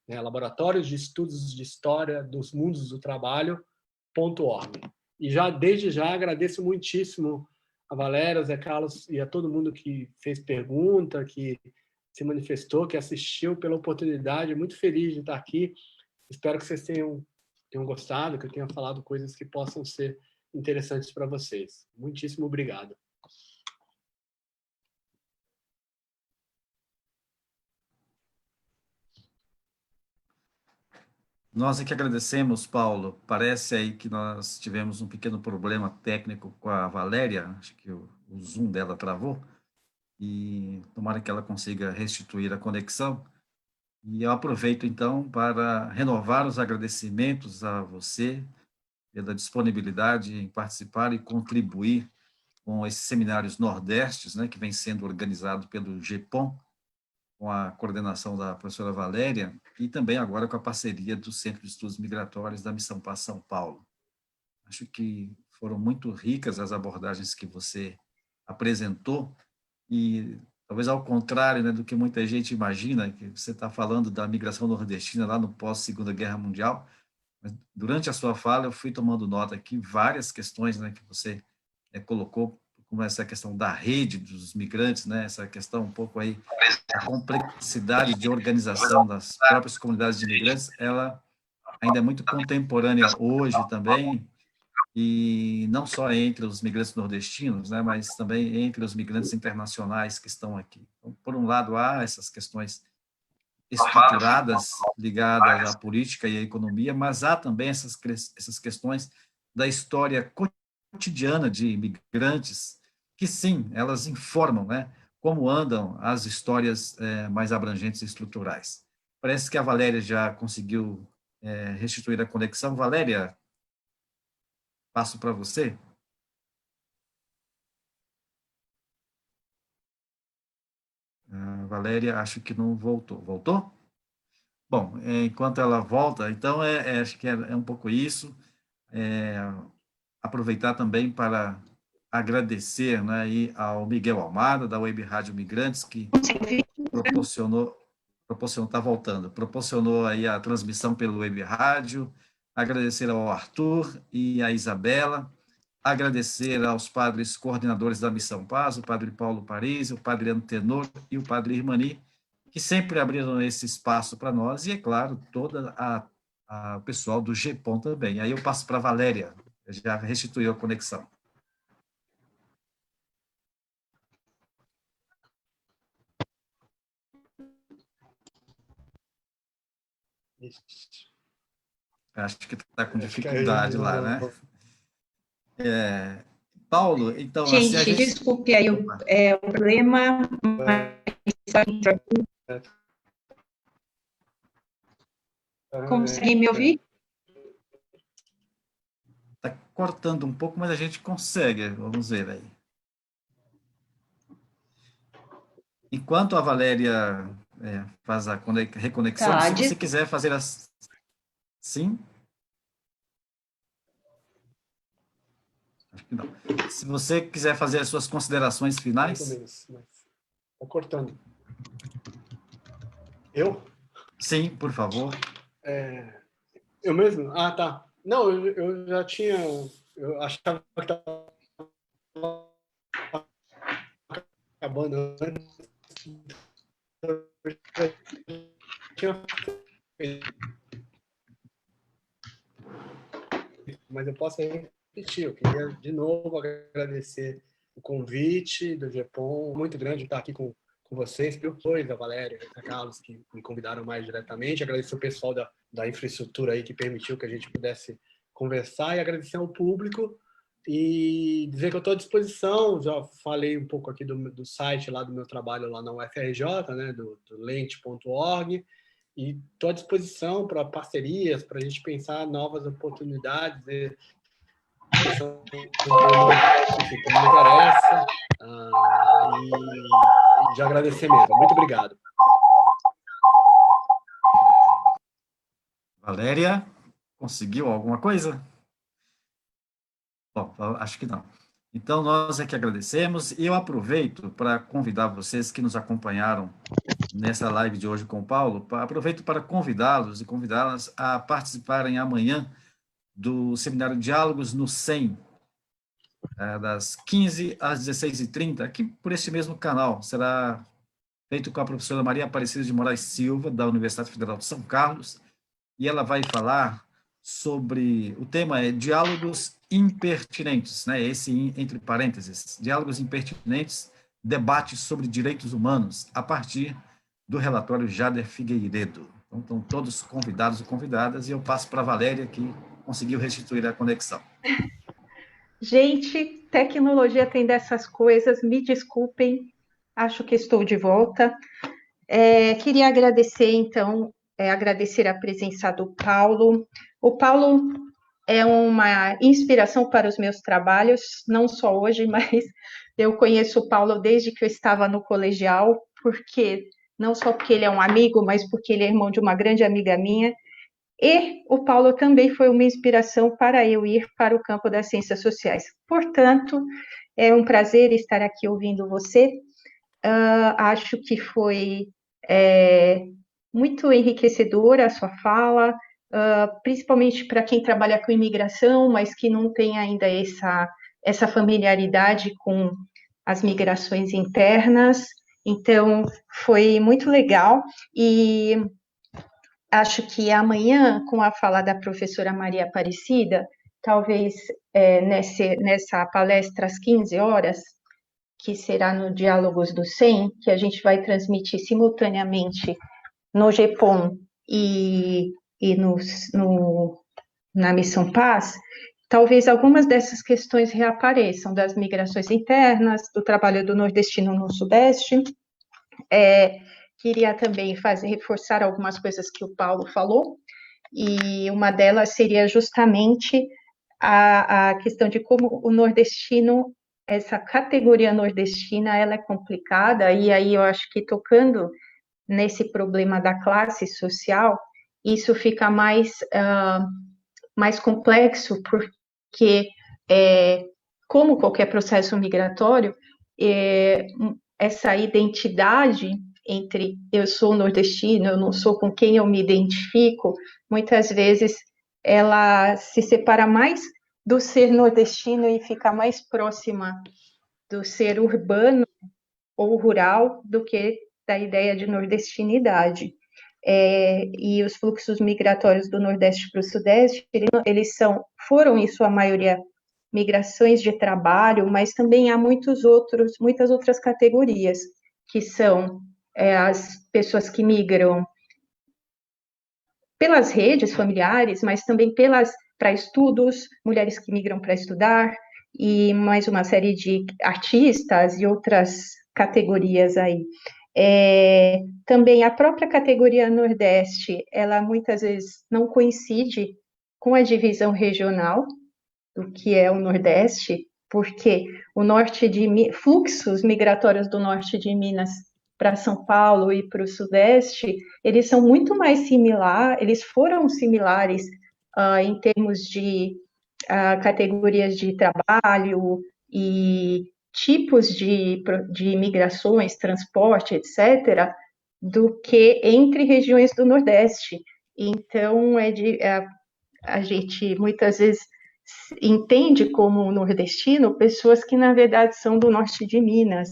né, Laboratórios de Estudos de História dos Mundos do Trabalho.org. E desde já agradeço muitíssimo a Valéria, ao Zé Carlos e a todo mundo que fez pergunta, que se manifestou, que assistiu, pela oportunidade. Muito feliz de estar aqui. Espero que vocês tenham gostado, que eu tenha falado coisas que possam ser interessantes para vocês. Muitíssimo obrigado. Nós é que agradecemos, Paulo. Parece aí que nós tivemos um pequeno problema técnico com a Valéria, acho que o Zoom dela travou, e tomara que ela consiga restituir a conexão. E eu aproveito, então, para renovar os agradecimentos a você pela disponibilidade em participar e contribuir com esses seminários nordestes, né, que vem sendo organizado pelo GEPOM, com a coordenação da professora Valéria, e também agora com a parceria do Centro de Estudos Migratórios da Missão Paz São Paulo. Acho que foram muito ricas as abordagens que você apresentou, e talvez ao contrário, né, do que muita gente imagina, que você está falando da migração nordestina lá no pós-Segunda Guerra Mundial, mas durante a sua fala eu fui tomando nota aqui, várias questões, né, que você colocou, como essa questão da rede dos migrantes, né, essa questão um pouco aí, a complexidade de organização das próprias comunidades de imigrantes, ela ainda é muito contemporânea hoje também, e não só entre os migrantes nordestinos, né, mas também entre os migrantes internacionais que estão aqui. Então, por um lado, há essas questões estruturadas ligadas à política e à economia, mas há também essas questões da história cotidiana de imigrantes, que sim, elas informam, né, como andam as histórias mais abrangentes e estruturais. Parece que a Valéria já conseguiu restituir a conexão. Valéria, passo para você. A Valéria, acho que não voltou. Voltou? Bom, enquanto ela volta, então, acho que é um pouco isso. Aproveitar também para agradecer, né, aí ao Miguel Almada, da Web Rádio Migrantes, que está voltando, proporcionou aí a transmissão pelo Web Rádio. Agradecer ao Arthur e à Isabela, agradecer aos padres coordenadores da Missão Paz, o padre Paulo Paris, o padre Antenor e o padre Irmani, que sempre abriram esse espaço para nós, e, é claro, toda o pessoal do GEPOM também. Aí eu passo para a Valéria, já restituiu a conexão. Acho que está com dificuldade lá, né? Paulo, então... Gente, assim, desculpe aí o problema, consegue me ouvir? Está cortando um pouco, mas a gente consegue, vamos ver aí. Enquanto a Valéria faz a reconexão, se você quiser fazer Sim? Acho que não. Se você quiser fazer as suas considerações finais... Mais ou menos, mas está cortando. Eu? Sim, por favor. Eu mesmo? Ah, tá. Não, eu já tinha... Eu achava que estava acabando antes. Mas eu posso repetir. Eu queria, de novo, agradecer o convite do GEPOM. Muito grande estar aqui com vocês, depois a Valéria e a Carlos, que me convidaram mais diretamente. Agradecer o pessoal da infraestrutura aí que permitiu que a gente pudesse conversar, e agradecer ao público e dizer que eu estou à disposição. Já falei um pouco aqui do site lá do meu trabalho lá na UFRJ, né, do lente.org, e estou à disposição para parcerias, para a gente pensar novas oportunidades. Esse é um tema, enfim, que me interessa, e de agradecer mesmo. Muito obrigado. Valéria, conseguiu alguma coisa? Bom, acho que não. Então, nós é que agradecemos, e eu aproveito para convidar vocês que nos acompanharam nessa live de hoje com o Paulo, aproveito para convidá-los e convidá-las a participarem amanhã do seminário Diálogos no 100, das 15 às 16h30, aqui por este mesmo canal. Será feito com a professora Maria Aparecida de Moraes Silva, da Universidade Federal de São Carlos, e ela vai falar sobre, o tema é diálogos impertinentes, né? Esse entre parênteses, diálogos impertinentes, debates sobre direitos humanos, a partir do relatório Jader Figueiredo. Então, estão todos convidados e convidadas, e eu passo para a Valéria, que conseguiu restituir a conexão. Gente, tecnologia tem dessas coisas, me desculpem, acho que estou de volta. Queria agradecer, então, agradecer a presença do Paulo. O Paulo é uma inspiração para os meus trabalhos, não só hoje, mas eu conheço o Paulo desde que eu estava no colegial, não só porque ele é um amigo, mas porque ele é irmão de uma grande amiga minha. E o Paulo também foi uma inspiração para eu ir para o campo das ciências sociais. Portanto, é um prazer estar aqui ouvindo você. Acho que foi muito enriquecedora a sua fala, principalmente para quem trabalha com imigração, mas que não tem ainda essa familiaridade com as migrações internas. Então, foi muito legal. E acho que amanhã, com a fala da professora Maria Aparecida, talvez nessa palestra às 15 horas, que será no Diálogos do SEM, que a gente vai transmitir simultaneamente no GEPOM e na Missão Paz, talvez algumas dessas questões reapareçam, das migrações internas, do trabalho do nordestino no Sudeste. Queria também reforçar algumas coisas que o Paulo falou, e uma delas seria justamente a questão de como o nordestino, essa categoria nordestina, ela é complicada, e aí eu acho que tocando nesse problema da classe social, isso fica mais complexo, porque, como qualquer processo migratório, essa identidade entre eu sou nordestino, eu não sou com quem eu me identifico, muitas vezes ela se separa mais do ser nordestino e fica mais próxima do ser urbano ou rural do que da ideia de nordestinidade. E os fluxos migratórios do Nordeste para o Sudeste, eles foram, em sua maioria, migrações de trabalho, mas também há muitas outras categorias, que são as pessoas que migram pelas redes familiares, mas também para estudos, mulheres que migram para estudar, e mais uma série de artistas e outras categorias aí. Também a própria categoria Nordeste, ela muitas vezes não coincide com a divisão regional do que é o Nordeste, porque fluxos migratórios do norte de Minas para São Paulo e para o Sudeste, eles são muito mais eles foram similares em termos de categorias de trabalho e tipos de migrações, transporte, etc., do que entre regiões do Nordeste. Então, a gente muitas vezes entende como nordestino pessoas que, na verdade, são do norte de Minas,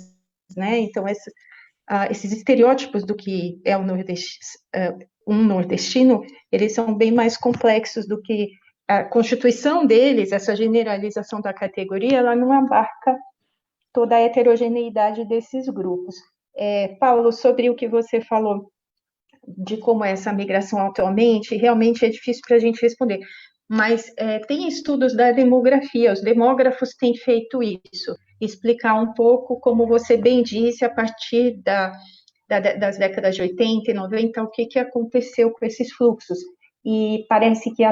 né? Então, esses estereótipos do que é um nordestino, eles são bem mais complexos do que a constituição deles, essa generalização da categoria, ela não abarca toda a heterogeneidade desses grupos. Paulo, sobre o que você falou de como é essa migração atualmente, realmente é difícil para a gente responder, mas tem estudos da demografia, os demógrafos têm feito isso, explicar um pouco, como você bem disse, a partir das décadas de 80 e 90, o que aconteceu com esses fluxos. E parece que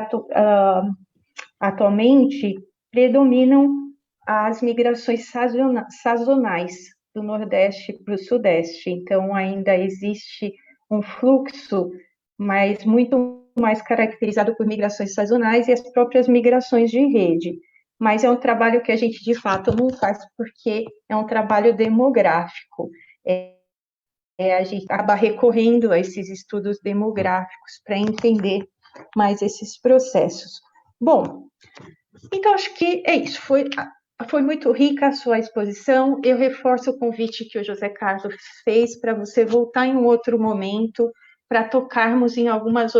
atualmente predominam as migrações sazonais do Nordeste para o Sudeste. Então, ainda existe um fluxo, mas muito mais caracterizado por migrações sazonais e as próprias migrações de rede. Mas é um trabalho que a gente, de fato, não faz porque é um trabalho demográfico. A gente acaba recorrendo a esses estudos demográficos para entender mais esses processos. Bom, então acho que é isso. Foi muito rica a sua exposição. Eu reforço o convite que o José Carlos fez para você voltar em um outro momento, para tocarmos em alguns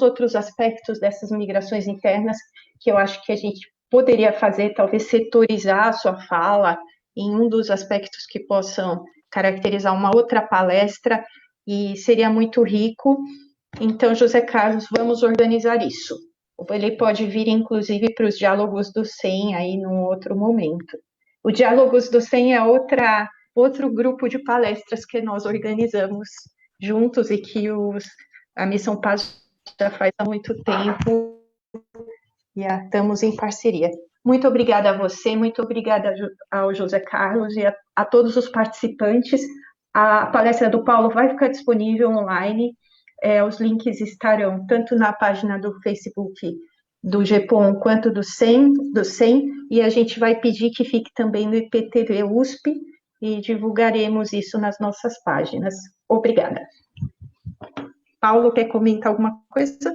outros aspectos dessas migrações internas, que eu acho que a gente poderia fazer, talvez setorizar a sua fala em um dos aspectos que possam caracterizar uma outra palestra, e seria muito rico. Então, José Carlos, vamos organizar isso. Ele pode vir, inclusive, para os Diálogos do 100 aí num outro momento. O Diálogos do 100 é outro grupo de palestras que nós organizamos juntos e que a Missão Paz já faz há muito tempo e estamos em parceria. Muito obrigada a você, muito obrigada ao José Carlos e a todos os participantes. A palestra do Paulo vai ficar disponível online. Os links estarão tanto na página do Facebook do GEPOM quanto do 100, e a gente vai pedir que fique também no IPTV USP e divulgaremos isso nas nossas páginas. Obrigada. Paulo, quer comentar alguma coisa?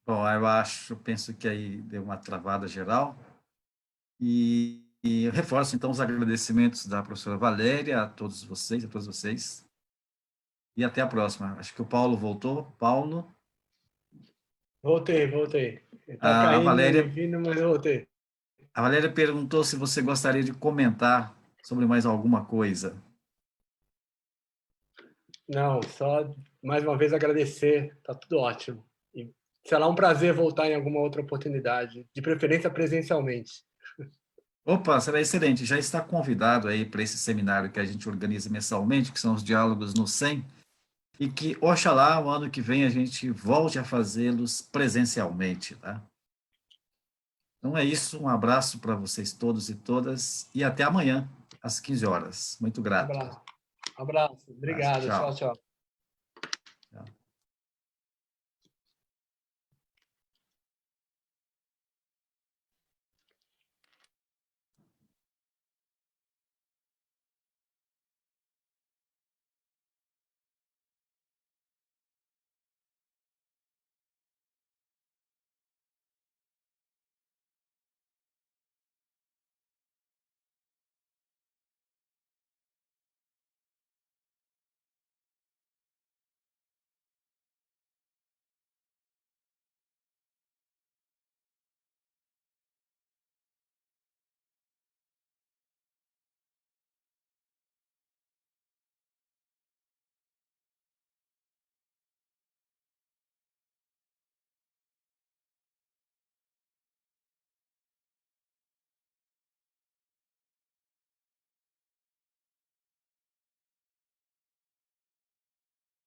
Bom, penso que aí deu uma travada geral. E eu reforço, então, os agradecimentos da professora Valéria a todos vocês, a todos vocês. E até a próxima. Acho que o Paulo voltou. Paulo? Voltei. Está A caindo e Valéria, vindo, mas eu voltei. a Valéria perguntou se você gostaria de comentar sobre mais alguma coisa. Não, só mais uma vez agradecer, está tudo ótimo. E será um prazer voltar em alguma outra oportunidade, de preferência presencialmente. Opa, será excelente. Já está convidado aí para esse seminário que a gente organiza mensalmente, que são os Diálogos no 100, e que, oxalá, o ano que vem a gente volte a fazê-los presencialmente, tá? Então é isso, um abraço para vocês todos e todas, e até amanhã, às 15 horas. Muito grato. Abraço. Obrigado. Tchau. Tchau.